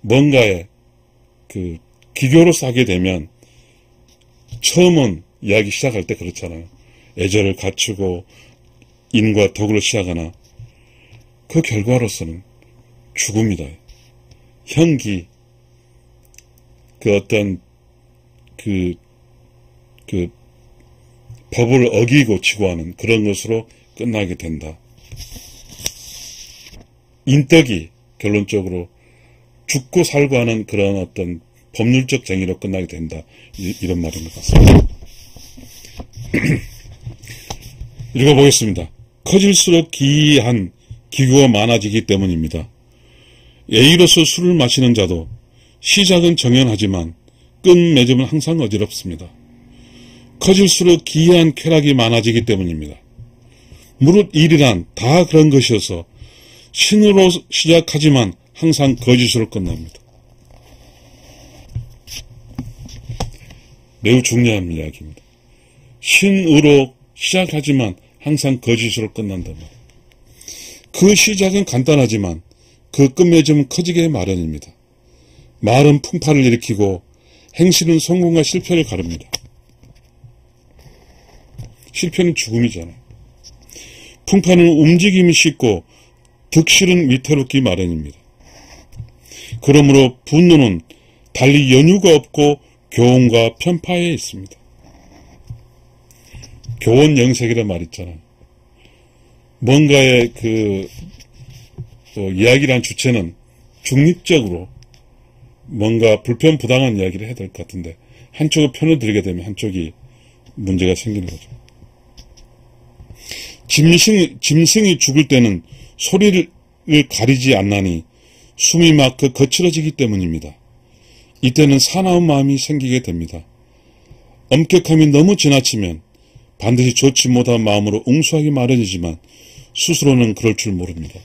뭔가에 그 기교로서 하게 되면 처음은 이야기 시작할 때 그렇잖아요. 애절을 갖추고 인과 덕으로 시작하나 그 결과로서는 죽음이다. 현기, 그 어떤 그 법을 어기고 치고하는 그런 것으로 끝나게 된다. 인덕이 결론적으로 죽고 살고 하는 그런 어떤 법률적 정의로 끝나게 된다. 이런 말인 것 같습니다. 읽어보겠습니다. 커질수록 기이한 기구가 많아지기 때문입니다. A로서 술을 마시는 자도 시작은 정연하지만 끝맺음은 항상 어지럽습니다. 커질수록 기이한 쾌락이 많아지기 때문입니다. 무릇 일이란 다 그런 것이어서 신으로 시작하지만 항상 거짓으로 끝납니다. 매우 중요한 이야기입니다. 신으로 시작하지만 항상 거짓으로 끝난단 말이에요. 그 시작은 간단하지만 그 끝맺음은 커지게 마련입니다. 말은 풍파를 일으키고 행실은 성공과 실패를 가릅니다. 실패는 죽음이잖아요. 풍파는 움직임이 쉽고 득실은 위태롭기 마련입니다. 그러므로 분노는 달리 연유가 없고 교훈과 편파에 있습니다. 교훈 영색이란 말 있잖아요. 뭔가의 이야기란 주체는 중립적으로 뭔가 불편부당한 이야기를 해야 될 것 같은데 한쪽의 편을 들게 되면 한쪽이 문제가 생기는 거죠. 짐승이 죽을 때는 소리를 가리지 않나니 숨이 막 거칠어지기 때문입니다. 이때는 사나운 마음이 생기게 됩니다. 엄격함이 너무 지나치면 반드시 좋지 못한 마음으로 웅수하기 마련이지만 스스로는 그럴 줄 모릅니다.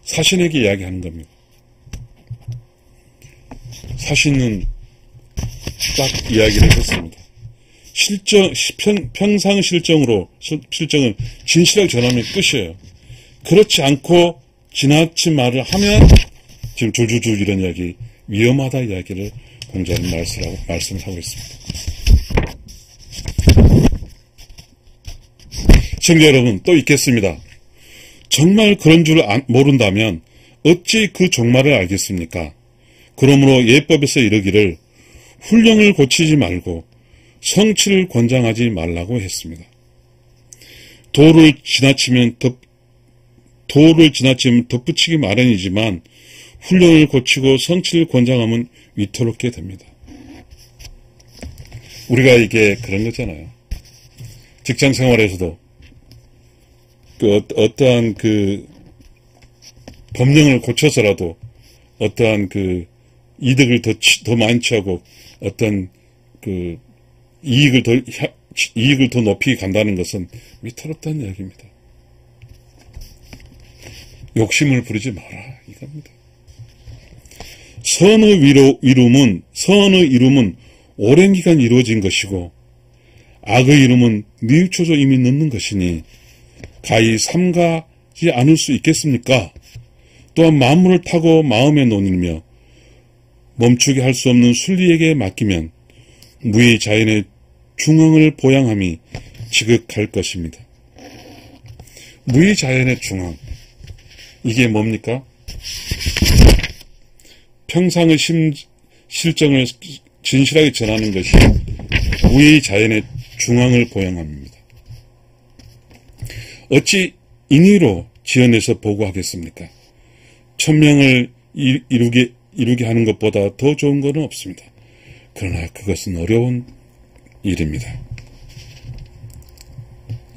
사신에게 이야기하는 겁니다. 사신은 딱 이야기를 했습니다. 평상 실정은 진실하게 전하면 끝이에요. 그렇지 않고 지나친 말을 하면 지금 줄줄줄 이런 이야기, 위험하다 이야기를 공자는 말씀을 하고 있습니다. 시청자 여러분, 또 있겠습니다. 정말 그런 줄 모른다면 어찌 그 종말을 알겠습니까? 그러므로 예법에서 이르기를 훈령을 고치지 말고 성취를 권장하지 말라고 했습니다. 도를 지나치면 덧붙이기 마련이지만 훈령을 고치고 성취를 권장하면 위태롭게 됩니다. 우리가 이게 그런 거잖아요. 직장 생활에서도 어떠한 법령을 고쳐서라도 어떠한 이득을 더 많이 취하고 어떤 이익을 더 높이 간다는 것은 위태롭다는 이야기입니다. 욕심을 부리지 마라 이겁니다. 선의 이룸은 오랜 기간 이루어진 것이고 악의 이름은 미흡초조 이미 늦는 것이니 가히 삼가지 않을 수 있겠습니까? 또한 만물을 타고 마음에 논이며 멈추게 할 수 없는 순리에게 맡기면 무의 자연의 중앙을 보양함이 지극할 것입니다. 무의 자연의 중앙, 이게 뭡니까? 평상의 실정을 진실하게 전하는 것이 무의 자연의 중앙을 보양함입니다. 어찌 인의로 지어내서 보고하겠습니까? 천명을 이루게 하는 것보다 더 좋은 것은 없습니다. 그러나 그것은 어려운 일입니다.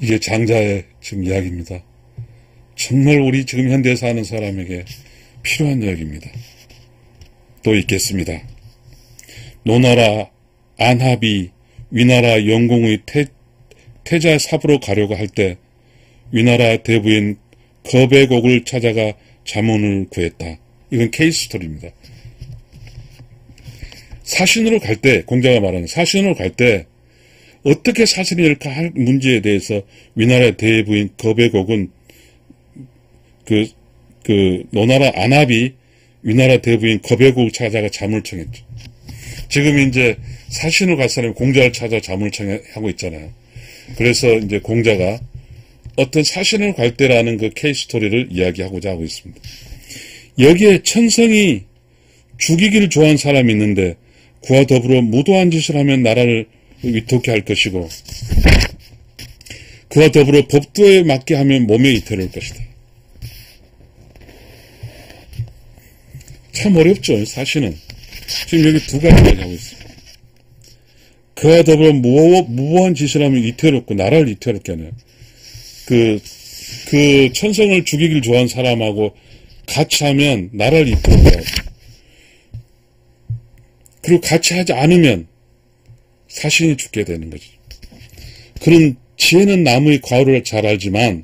이게 장자의 지금 이야기입니다. 정말 우리 지금 현대에 사는 사람에게 필요한 이야기입니다. 또 있겠습니다. 노나라 안합이 위나라 영공의 태자 삽으로 가려고 할 때 위나라 대부인 거배곡을 찾아가 자문을 구했다. 이건 케이스 스토리입니다. 사신으로 갈 때, 공자가 말하는 사신으로 갈 때 어떻게 사신이 될까 할 문제에 대해서 위나라 대부인 거배곡은 노나라 안합이 위나라 대부인 거배곡을 찾아가 자문을 청했죠. 지금 이제 사신으로 갈 사람이 공자를 찾아 자문을 청하고 있잖아요. 그래서 이제 공자가 어떤 사신으로 갈 때라는 그 케이스 스토리를 이야기하고자 하고 있습니다. 여기에 천성이 죽이기를 좋아하는 사람이 있는데 그와 더불어 무도한 짓을 하면 나라를 위태롭게 할 것이고 그와 더불어 법도에 맞게 하면 몸에 위태로울 것이다. 참 어렵죠, 사실은. 지금 여기 두 가지 이야기하고 있습니다. 그와 더불어 무고한 짓을 하면 위태롭고 나라를 위태롭게 하네요. 그 천성을 죽이길 좋아하는 사람하고 같이 하면 나라를 위태롭게 하고, 그리고 같이 하지 않으면 사신이 죽게 되는 거죠. 그는 지혜는 남의 과오를 잘 알지만,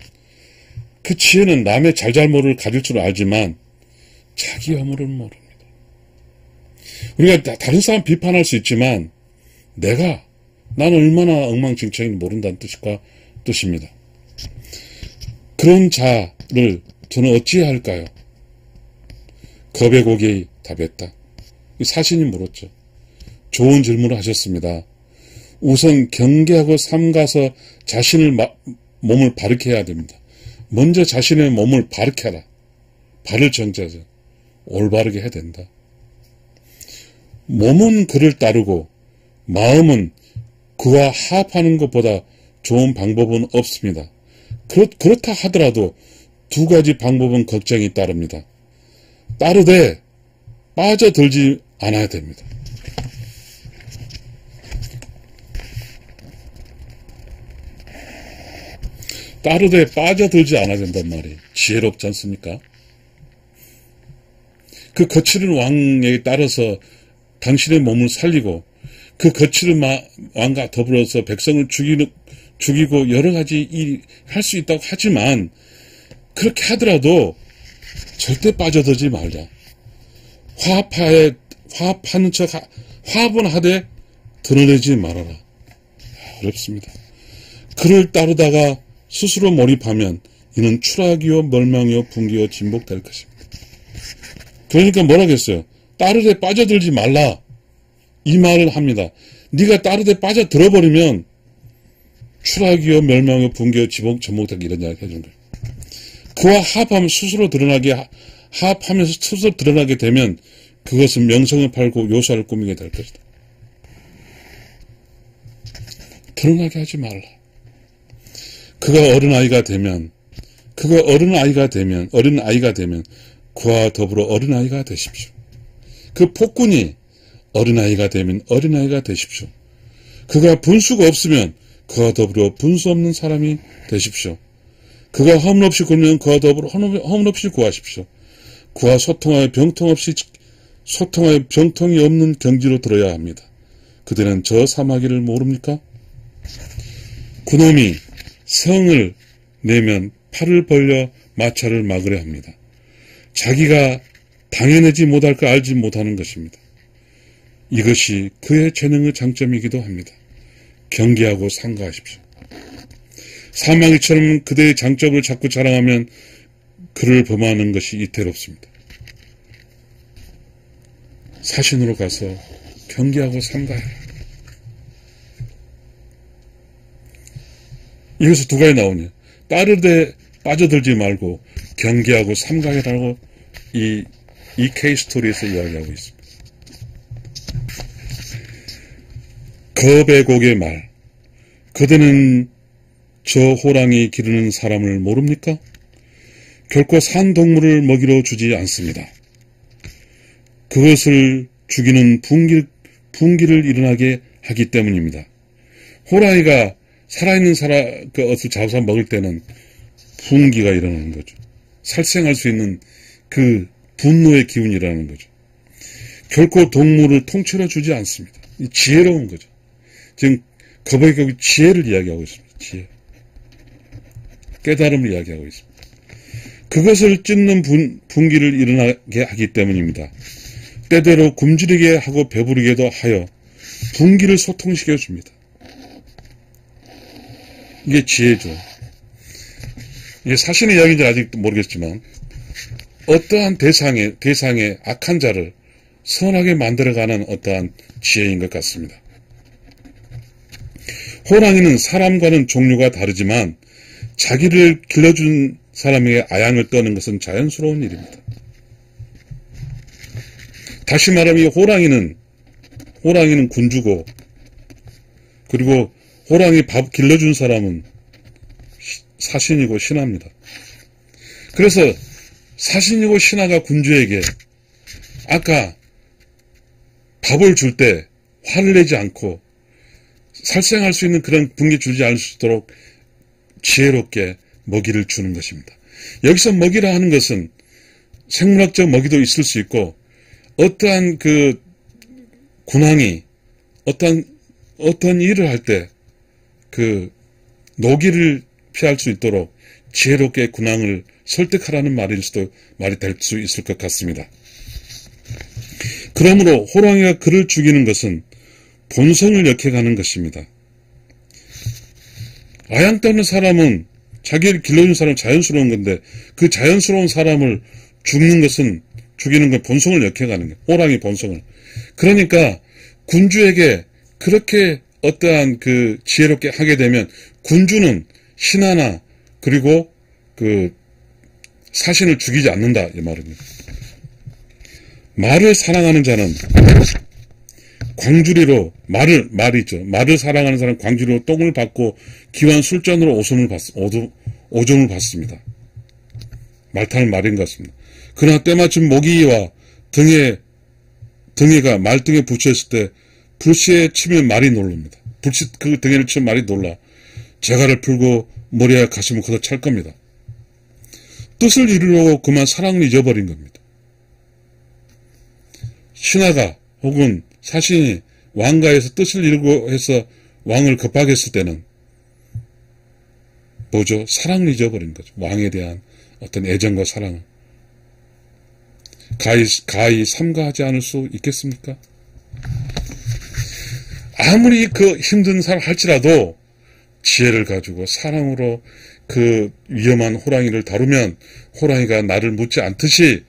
그 지혜는 남의 잘잘못을 가질 줄 알지만 자기 허물을 모릅니다. 우리가 다른 사람 비판할 수 있지만 나는 얼마나 엉망진창인지 모른다는 뜻입니다. 그런 자를 저는 어찌해야 할까요? 겁의 고기 답했다. 사신이 물었죠. 좋은 질문을 하셨습니다. 우선 경계하고 삼가서 자신을 몸을 바르게 해야 됩니다. 먼저 자신의 몸을 바르게 하라. 발을 정지하자. 올바르게 해야 된다. 몸은 그를 따르고 마음은 그와 합하는 것보다 좋은 방법은 없습니다. 그렇다 하더라도 두 가지 방법은 걱정이 따릅니다. 따르되 빠져들지 않아야 됩니다. 따르되 빠져들지 않아야 된단 말이에요. 지혜롭지 않습니까? 그 거칠은 왕에게 따라서 당신의 몸을 살리고, 그 거칠은 왕과 더불어서 백성을 죽이고 여러 가지 일 할 수 있다고 하지만, 그렇게 하더라도 절대 빠져들지 말자. 화합하는 척, 화합은 하되 드러내지 말아라. 어렵습니다. 그를 따르다가 스스로 몰입하면 이는 추락이요 멸망이요 분기요 진복될 것입니다. 그러니까 뭐라겠어요? 따르되 빠져들지 말라. 이 말을 합니다. 네가 따르되 빠져들어버리면 추락이요 멸망이요 분기요 진복될 이런 이야기 해준 거예요. 그와 합하면 스스로 합하면서 스스로 드러나게 되면 그것은 명성을 팔고 요사를 꾸미게 될 것이다. 드러나게 하지 말라. 그가 어린아이가 되면 그와 더불어 어린아이가 되십시오. 그 폭군이 어린아이가 되면 어린아이가 되십시오. 그가 분수가 없으면 그와 더불어 분수 없는 사람이 되십시오. 그가 허물 없이 굴면 그와 더불어 허물 없이 구하십시오. 그와 소통하여 병통이 없는 경지로 들어야 합니다. 그들은 저 사마귀를 모릅니까? 그놈이 성을 내면 팔을 벌려 마차를 막으려 합니다. 자기가 당해내지 못할 걸 알지 못하는 것입니다. 이것이 그의 재능의 장점이기도 합니다. 경계하고 삼가하십시오. 사마귀처럼 그대의 장점을 자꾸 자랑하면 그를 범하는 것이 이태롭습니다. 사신으로 가서 경계하고 삼가해라. 여기서 두 가지 나오네요. 따르되 빠져들지 말고 경계하고 삼가해라고 이 케이스토리에서 이야기하고 있습니다. 겁의 곡의 말. 그대는 저 호랑이 기르는 사람을 모릅니까? 결코 산 동물을 먹이러 주지 않습니다. 그것을 죽이는 분기를 일어나게 하기 때문입니다. 호랑이가 살아있는 어떤 잡사 먹을 때는 분기가 일어나는 거죠. 살생할 수 있는 그 분노의 기운이 일어나는 거죠. 결코 동물을 통째로 주지 않습니다. 지혜로운 거죠. 지금 겁의 격이 지혜를 이야기하고 있습니다. 지혜. 깨달음을 이야기하고 있습니다. 그것을 찢는 분기를 일어나게 하기 때문입니다. 때대로 굶주리게 하고 배부르게도 하여 분기를 소통시켜 줍니다. 이게 지혜죠. 이게 사신의 이야기인지 아직도 모르겠지만 어떠한 대상의 악한 자를 선하게 만들어가는 어떠한 지혜인 것 같습니다. 호랑이는 사람과는 종류가 다르지만 자기를 길러준 사람에게 아양을 떠는 것은 자연스러운 일입니다. 다시 말하면 호랑이는 군주고, 그리고 호랑이 밥 길러준 사람은 사신이고 신하입니다. 그래서 사신이고 신하가 군주에게 아까 밥을 줄 때 화를 내지 않고 살생할 수 있는 그런 분기 주지 않을 수 있도록 지혜롭게 먹이를 주는 것입니다. 여기서 먹이라 하는 것은 생물학적 먹이도 있을 수 있고 어떠한 그 군왕이 어떤 일을 할 때 그 노기를 피할 수 있도록 지혜롭게 군왕을 설득하라는 말일 수도 말이 될 수 있을 것 같습니다. 그러므로 호랑이가 그를 죽이는 것은 본성을 역해가는 것입니다. 아양 떠는 사람은 자기를 길러준 사람은 자연스러운 건데 그 자연스러운 사람을 죽이는 건 본성을 역해가는 거예요. 호랑이 본성을. 그러니까 군주에게 그렇게 어떠한 그 지혜롭게 하게 되면 군주는 신하나 그리고 그 사신을 죽이지 않는다 이 말입니다. 말을 사랑하는 자는 광주리로 말을 사랑하는 사람은 광주리로 똥을 받고 기완 술전으로 오종을 받습니다. 말타는 말인 것 같습니다. 그러나 때마침 모기와 등에가 말등에 붙여있을 때 불씨에 치면 말이 놀랍니다. 불씨 그 등에를 치면 말이 놀라 재갈을 풀고 머리에 가슴을 걷어 찰 겁니다. 뜻을 이루려고 그만 사랑을 잊어버린 겁니다. 신하가 혹은 사신이 왕가에서 뜻을 이루고 해서 왕을 겁박했을 때는 뭐죠? 사랑을 잊어버린 거죠. 왕에 대한 어떤 애정과 사랑을. 가히 삼가하지 않을 수 있겠습니까? 아무리 그 힘든 사람 할지라도 지혜를 가지고 사랑으로 그 위험한 호랑이를 다루면 호랑이가 나를 묻지 않듯이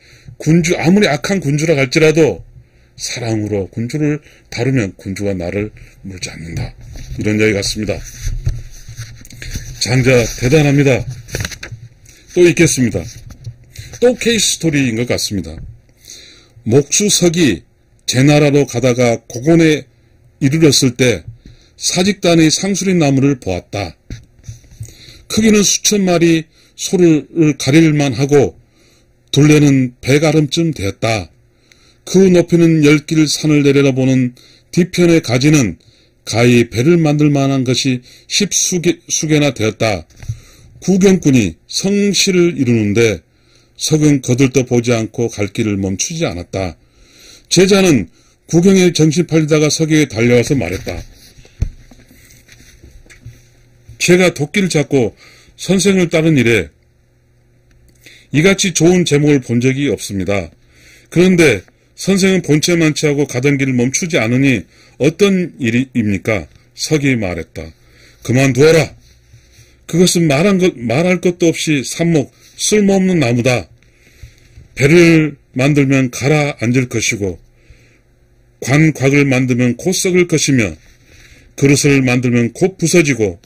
아무리 악한 군주라 할지라도 사랑으로 군주를 다루면 군주가 나를 물지 않는다. 이런 이야기 같습니다. 장자 대단합니다. 또 있겠습니다. 또 케이스 스토리인 것 같습니다. 목수석이 제나라로 가다가 고곤에 이르렀을 때 사직단의 상수리 나무를 보았다. 크기는 수천 마리 소를 가릴만 하고 둘레는 배가름쯤 되었다. 그 높이는 10길 산을 내려다보는 뒤편의 가지는 가히 배를 만들 만한 것이 10수개나 되었다. 구경꾼이 성시를 이루는데 석은 거들떠 보지 않고 갈 길을 멈추지 않았다. 제자는 구경에 정신 팔리다가 석에 달려와서 말했다. 제가 도끼를 잡고 선생을 따른 이래 이같이 좋은 제목을 본 적이 없습니다. 그런데 선생은 본체만 취하고 가던 길을 멈추지 않으니 어떤 일입니까? 석이 말했다. 그만두어라. 그것은 말할 것도 없이 삽목, 쓸모없는 나무다. 배를 만들면 가라앉을 것이고 관곽을 만들면 곧 썩을 것이며 그릇을 만들면 곧 부서지고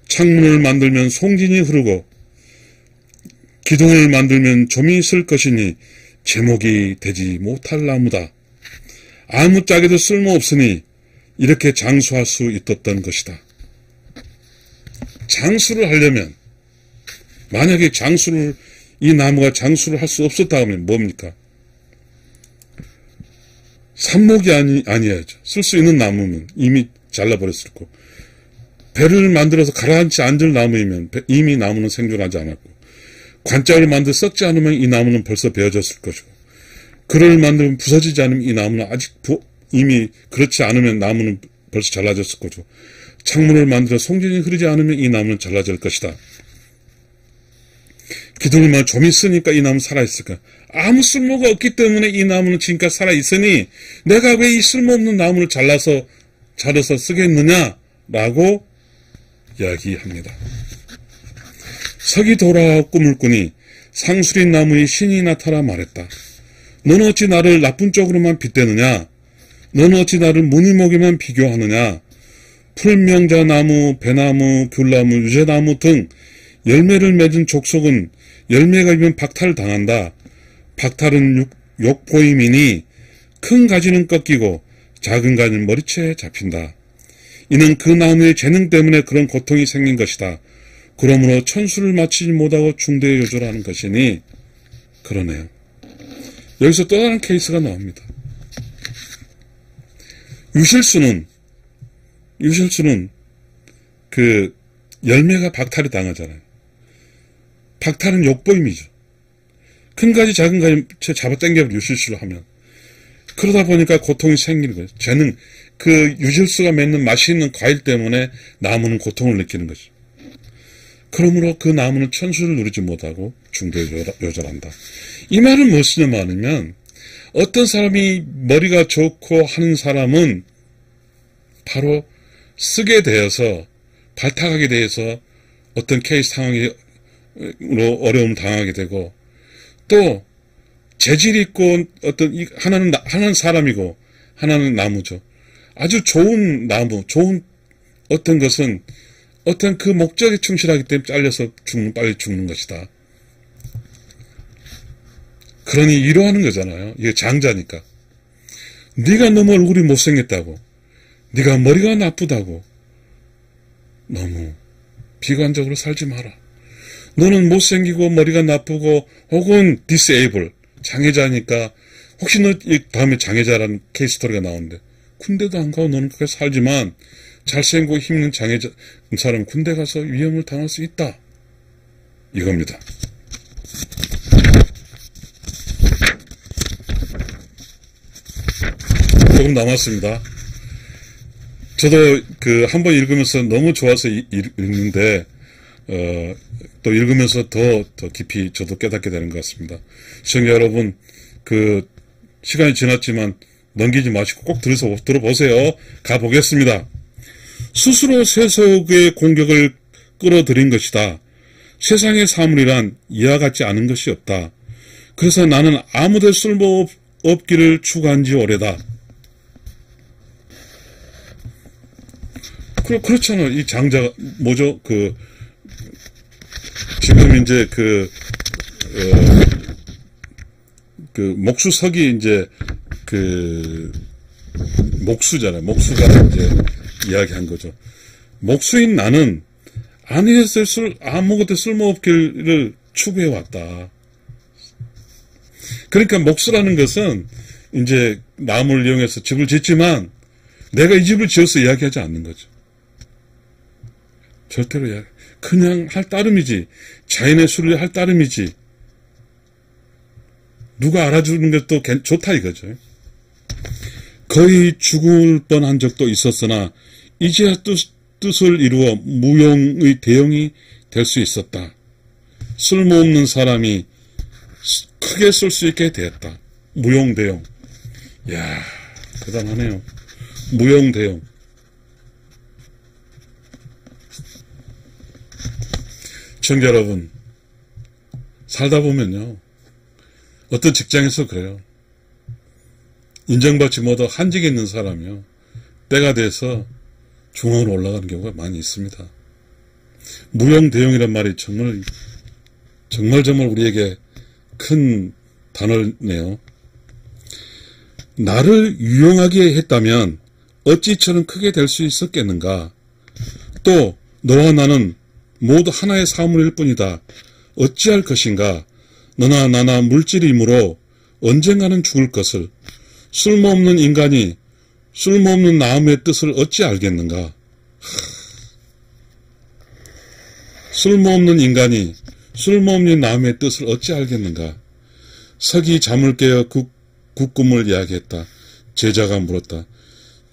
창문을 만들면 송진이 흐르고 기둥을 만들면 좀이 쓸 것이니 제목이 되지 못할 나무다. 아무짝에도 쓸모없으니 이렇게 장수할 수 있었던 것이다. 장수를 하려면 만약에 이 나무가 장수를 할 수 없었다 하면 뭡니까? 삽목이 아니야죠. 쓸 수 있는 나무면 이미 잘라버렸을 거고 배를 만들어서 가라앉지 않을 나무이면 이미 나무는 생존하지 않았고 관짝을 만들어 썩지 않으면 이 나무는 벌써 베어졌을 것이고 글을 만들면 부서지지 않으면 이 나무는 아직 이미 그렇지 않으면 나무는 벌써 잘라졌을 거죠. 창문을 만들어 송진이 흐르지 않으면 이 나무는 잘라질 것이다. 기둥을 좀이 쓰니까 이 나무는 살아있을까? 아무 쓸모가 없기 때문에 이 나무는 지금까지 살아있으니 내가 왜 이 쓸모없는 나무를 잘라서 쓰겠느냐라고 이야기합니다. 석이 돌아와 꿈을 꾸니 상수리 나무의 신이 나타나 말했다. 너는 어찌 나를 나쁜 쪽으로만 빗대느냐? 너는 어찌 나를 무늬목에만 비교하느냐? 풀명자나무, 배나무, 귤나무, 유제나무 등 열매를 맺은 족속은 열매가 이면 박탈당한다. 박탈은 욕보임이니 큰 가지는 꺾이고 작은 가지는 머리채에 잡힌다. 이는 그 나무의 재능 때문에 그런 고통이 생긴 것이다. 그러므로 천수를 마치지 못하고 중대에 요절하는 것이니 그러네요. 여기서 또 다른 케이스가 나옵니다. 유실수는 그 열매가 박탈이 당하잖아요. 박탈은 욕보임이죠. 큰 가지 작은 가지 잡아당겨 유실수를 하면 그러다 보니까 고통이 생기는 거예요. 쟤는 그 유실수가 맺는 맛있는 과일 때문에 나무는 고통을 느끼는 거죠. 그러므로 그 나무는 천수를 누리지 못하고 중도에 요절한다. 이 말은 무엇이냐면 어떤 사람이 머리가 좋고 하는 사람은 바로 쓰게 되어서 발탁하게 되어서 어떤 케이스 상황으로 어려움을 당하게 되고 또 재질 있고 어떤 하나는 사람이고 하나는 나무죠. 아주 좋은 나무, 좋은 어떤 것은 어떤 그 목적에 충실하기 때문에 잘려서 빨리 죽는 것이다. 그러니 이러하는 거잖아요. 이게 장자니까. 네가 너무 얼굴이 못생겼다고, 네가 머리가 나쁘다고 너무 비관적으로 살지 마라. 너는 못생기고 머리가 나쁘고 혹은 disable, 장애자니까 혹시 너 다음에 장애자라는 케이스 스토리가 나오는데 군대도 안 가고 너는 그렇게 살지만 잘생기고 힘있는 장애자 사람 군대 가서 위험을 당할 수 있다. 이겁니다. 조금 남았습니다. 저도 한번 읽으면서 너무 좋아서 읽는데 또 읽으면서 더 깊이 저도 깨닫게 되는 것 같습니다. 시청자 여러분, 시간이 지났지만 넘기지 마시고 꼭 들어보세요. 가보겠습니다. 스스로 세속의 공격을 끌어들인 것이다. 세상의 사물이란 이와 같지 않은 것이 없다. 그래서 나는 아무데 쓸모없기를 추구한 지 오래다. 그렇잖아. 이 장자가, 뭐죠? 지금 이제 목수석이 이제 목수잖아요. 목수가 이제 이야기한 거죠. 목수인 나는 아무것도 쓸모없기를 추구해왔다. 그러니까 목수라는 것은 이제 나무를 이용해서 집을 짓지만 내가 이 집을 지어서 이야기하지 않는 거죠. 절대로 그냥 할 따름이지. 자연의 수를 할 따름이지. 누가 알아주는 것도 좋다 이거죠. 거의 죽을 뻔한 적도 있었으나 이제야 뜻을 이루어 무용의 대용이 될 수 있었다. 쓸모없는 사람이 크게 쓸 수 있게 되었다. 무용대용. 이야, 대단하네요. 무용대용. 시청자 여러분, 살다 보면요, 어떤 직장에서 그래요. 인정받지 못하고 한직에 있는 사람이요, 때가 돼서 중앙으로 올라가는 경우가 많이 있습니다. 무용대용이란 말이 정말 우리에게 큰 단어네요. 나를 유용하게 했다면 어찌 저는 크게 될 수 있었겠는가? 또 너와 나는 모두 하나의 사물일 뿐이다. 어찌할 것인가? 너나 나나 물질이므로 언젠가는 죽을 것을. 쓸모없는 인간이 쓸모없는 나무의 뜻을 어찌 알겠는가? 쓸모없는 인간이 쓸모없는 나무의 뜻을 어찌 알겠는가? 석이 잠을 깨어 국꿈을 이야기했다. 제자가 물었다.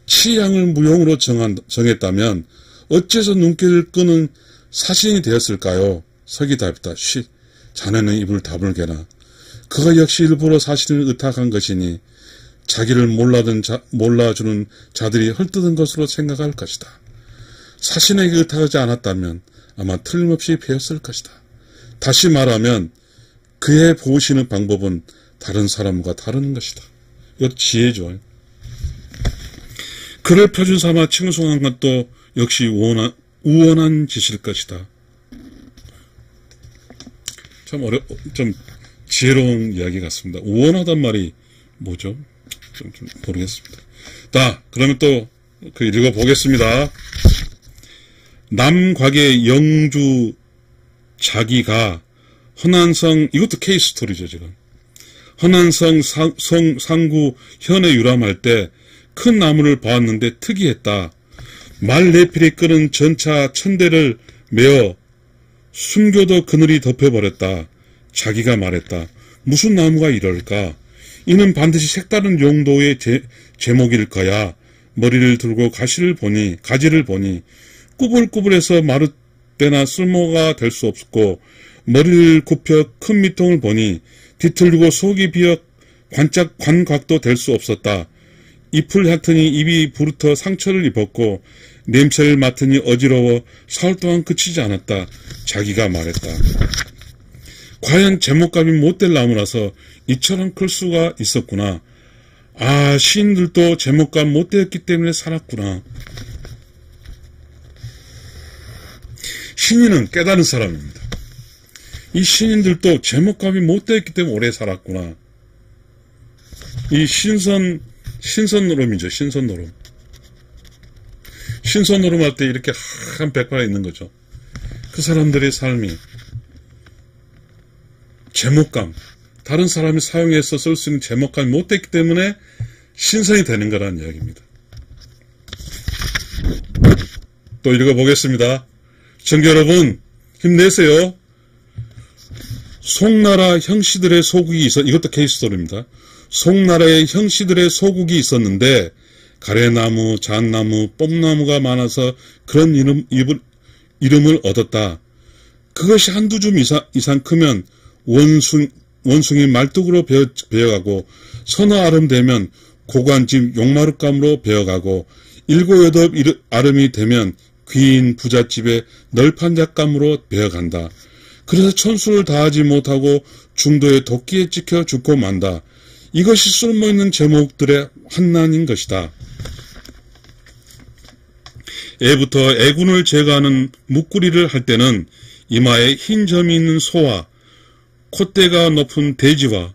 취향을 무용으로 정했다면 어째서 눈길을 끄는 사신이 되었을까요? 석이 답했다. 자네는 입을 다물게나. 그가 역시 일부러 사신을 의탁한 것이니 자기를 몰라주는 자들이 헐뜯은 것으로 생각할 것이다. 사신에게 의탁하지 않았다면 아마 틀림없이 배웠을 것이다. 다시 말하면 그의 보시는 방법은 다른 사람과 다른 것이다. 이거 지혜죠. 그를 표준 삼아 칭송한 것도 역시 우원한 짓일 것이다. 좀 지혜로운 이야기 같습니다. 우원하단 말이 뭐죠? 좀 모르겠습니다. 그러면 또 읽어보겠습니다. 남곽의 영주 자기가 허난성, 이것도 케이스 스토리죠, 지금. 허난성 상구 현에 유람할 때 큰 나무를 보았는데 특이했다. 말 4필이 끄는 전차 1000대를 메어 숨겨도 그늘이 덮여버렸다. 자기가 말했다. 무슨 나무가 이럴까? 이는 반드시 색다른 용도의 제목일 거야. 머리를 들고 가지를 보니 꾸불꾸불해서 마를 때나 쓸모가 될 수 없고, 머리를 굽혀 큰 밑통을 보니 뒤틀리고 속이 비어 관각도 될 수 없었다. 잎을 핥으니 입이 부르터 상처를 입었고, 냄새를 맡으니 어지러워 사흘 동안 그치지 않았다. 자기가 말했다. 과연 제목값이 못될 나무라서 이처럼 클 수가 있었구나. 아, 시인들도 제목값 못되었기 때문에 살았구나. 신인은 깨달은 사람입니다. 이 신인들도 제목값이 못되었기 때문에 오래 살았구나. 이 신선노름이죠. 신선노름. 신선노름 할 때 이렇게 한 백화가 있는 거죠. 그 사람들의 삶이 제목감, 다른 사람이 사용해서 쓸 수 있는 제목감이 못됐기 때문에 신선이 되는 거라는 이야기입니다. 또 읽어보겠습니다. 청취자 여러분, 힘내세요. 송나라 형씨들의 소국이 이것도 케이스 스토리입니다. 송나라의 형씨들의 소국이 있었는데 가래나무, 잣나무, 뽐나무가 많아서 그런 이름을 얻었다. 그것이 한두 줌 이상 크면 원숭이 말뚝으로 베어가고 서너 아름 되면 고관집 용마룻감으로 베어가고 7, 8 아름이 되면 귀인 부잣집의 널판 잣감으로 베어간다. 그래서 천수를 다하지 못하고 중도에 도끼에 찍혀 죽고 만다. 이것이 쓸모있는 제목들의 환난인 것이다. 애부터 애군을 제거하는 무꾸리를 할 때는 이마에 흰 점이 있는 소와 콧대가 높은 돼지와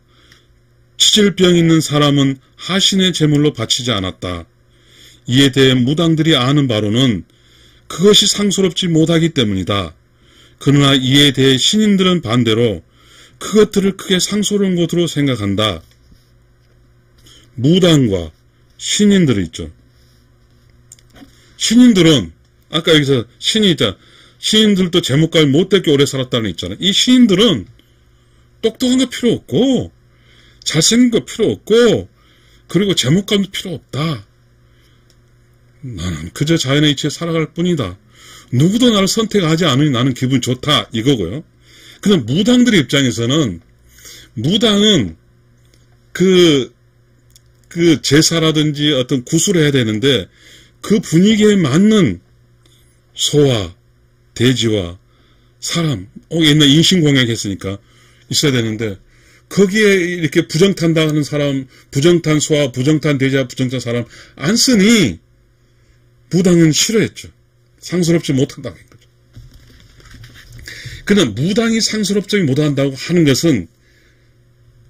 치질병 있는 사람은 하신의 제물로 바치지 않았다. 이에 대해 무당들이 아는 바로는 그것이 상스럽지 못하기 때문이다. 그러나 이에 대해 신인들은 반대로 그것들을 크게 상스러운 것으로 생각한다. 무당과 신인들이 있죠. 신인들은 아까 여기서 신이 있다. 신인들도 제목값이 못되게 오래 살았다는 거 있잖아요. 이 신인들은 똑똑한 거 필요 없고 잘생긴 거 필요 없고 그리고 제목감도 필요 없다. 나는 그저 자연의 이치에 살아갈 뿐이다. 누구도 나를 선택하지 않으니 나는 기분 좋다 이거고요. 근데 무당들의 입장에서는 무당은 그 제사라든지 어떤 구슬을 해야 되는데 그 분위기에 맞는 소와 돼지와 사람, 옛날 인신공약 했으니까 있어야 되는데 거기에 이렇게 부정탄다 하는 사람, 부정탄 소와 부정탄 돼지와 부정탄 사람 안 쓰니 무당은 싫어했죠. 상스럽지 못한다고 한 거죠. 그러나 무당이 상스럽지 못한다고 하는 것은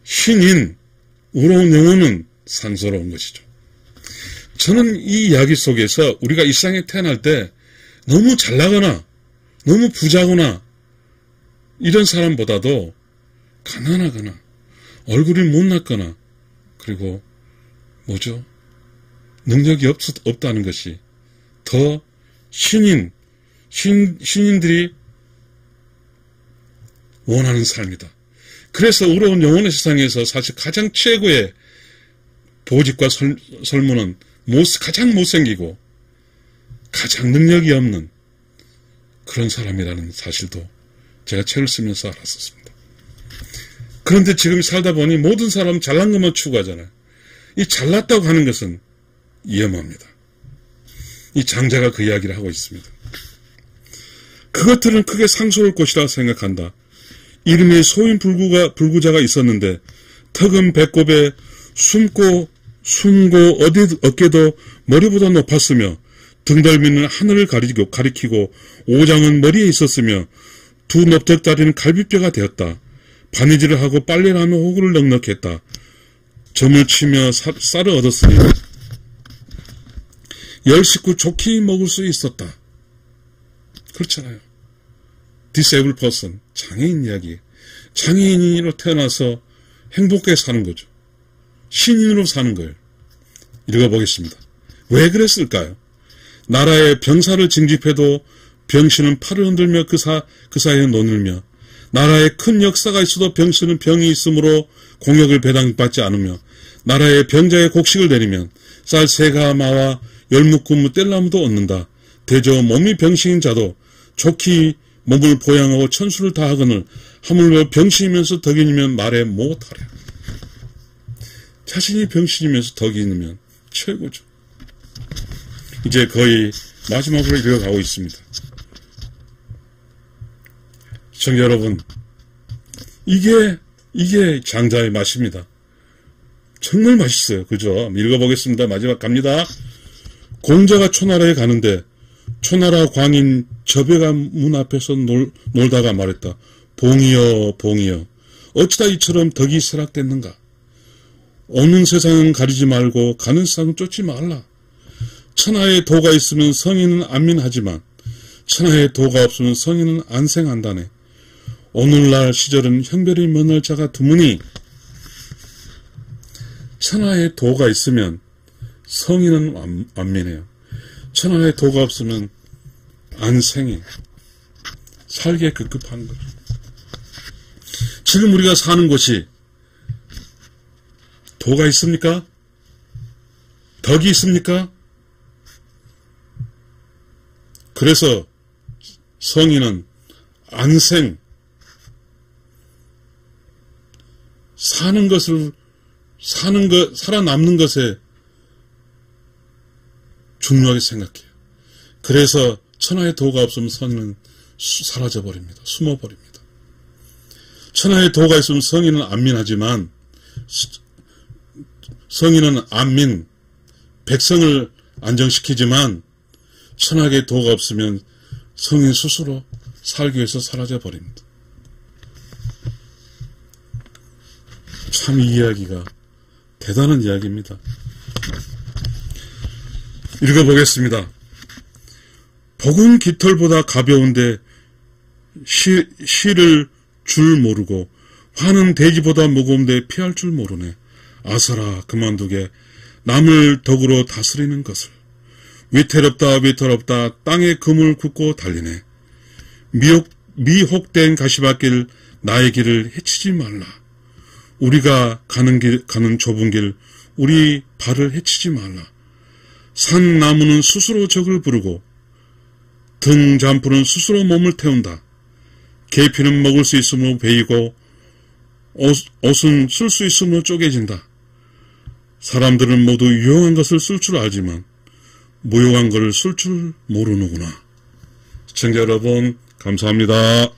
신인, 의로운 영혼은 상스러운 것이죠. 저는 이 이야기 속에서 우리가 일상에 태어날 때 너무 잘나거나 너무 부자거나 이런 사람보다도 가난하거나 얼굴이 못났거나 그리고 뭐죠? 능력이 없다는 것이 더 신인들이 원하는 삶이다. 그래서 의로운 영혼의 세상에서 사실 가장 최고의 보직과 설문은 가장 못생기고 가장 능력이 없는 그런 사람이라는 사실도 제가 책을 쓰면서 알았었습니다. 그런데 지금 살다 보니 모든 사람은 잘난 것만 추구하잖아요. 이 잘났다고 하는 것은 위험합니다. 이 장자가 그 이야기를 하고 있습니다. 그것들은 크게 상스러울 것이라 생각한다. 이름이 소인 불구자가 있었는데 턱은 배꼽에 숨고 어깨도 머리보다 높았으며 등덜미는 하늘을 가리키고 오장은 머리에 있었으며 두 넓적다리는 갈비뼈가 되었다. 바느질을 하고 빨래를 하며 호구를 넉넉했다. 점을 치며 쌀을 얻었으니 10식구 좋게 먹을 수 있었다. 그렇잖아요. disabled person, 장애인 이야기. 장애인으로 태어나서 행복하게 사는 거죠. 신인으로 사는 거예요. 읽어보겠습니다. 왜 그랬을까요? 나라의 병사를 징집해도 병신은 팔을 흔들며 그 사이에 논을며, 나라에 큰 역사가 있어도 병신은 병이 있으므로 공역을 배당받지 않으며, 나라의 병자의 곡식을 내리면 쌀 세가마와 열무군무 뗄나무도 얻는다. 대저 몸이 병신인 자도 좋게 몸을 보양하고 천수를 다하거늘 하물며 병신이면서 덕이 있으면 말해 못하랴. 자신이 병신이면서 덕이 있으면 최고죠. 이제 거의 마지막으로 이어가고 있습니다. 시청자 여러분, 이게 장자의 맛입니다. 정말 맛있어요. 그죠? 읽어보겠습니다. 마지막 갑니다. 공자가 초나라에 가는데 초나라 광인 저배가 문 앞에서 놀다가 말했다. 봉이여 봉이여, 어찌다 이처럼 덕이 쇠락됐는가? 오는 세상은 가리지 말고 가는 세상은 쫓지 말라. 천하에 도가 있으면 성인은 안민하지만 천하에 도가 없으면 성인은 안생한다네. 오늘날 시절은 형별이 면할 자가 드무니 천하에 도가 있으면 성인은 안민해요. 천하에 도가 없으면 안생해. 살기에 급급한 거죠. 지금 우리가 사는 곳이 도가 있습니까? 덕이 있습니까? 그래서 성인은 안생, 살아남는 것에 중요하게 생각해요. 그래서 천하에 도가 없으면 성인은 사라져버립니다. 숨어버립니다. 천하에 도가 있으면 성인은 안민하지만 성인은 안민, 백성을 안정시키지만 천하에 도가 없으면 성인 스스로 살기 위해서 사라져버립니다. 참 이 이야기가 대단한 이야기입니다. 읽어보겠습니다. 복은 깃털보다 가벼운데 시를 줄 모르고 화는 돼지보다 무거운데 피할 줄 모르네. 아서라 그만두게 남을 덕으로 다스리는 것을. 위태롭다 땅에 금을 굽고 달리네. 미혹된 가시밭길 나의 길을 해치지 말라. 우리가 가는 좁은 길 우리 발을 해치지 말라. 산 나무는 스스로 적을 부르고 등 잠풀은 스스로 몸을 태운다. 계피는 먹을 수 있으므로 베이고 옷은 쓸 수 있으므로 쪼개진다. 사람들은 모두 유용한 것을 쓸 줄 알지만 무용한 것을 쓸 줄 모르는구나. 시청자 여러분 감사합니다.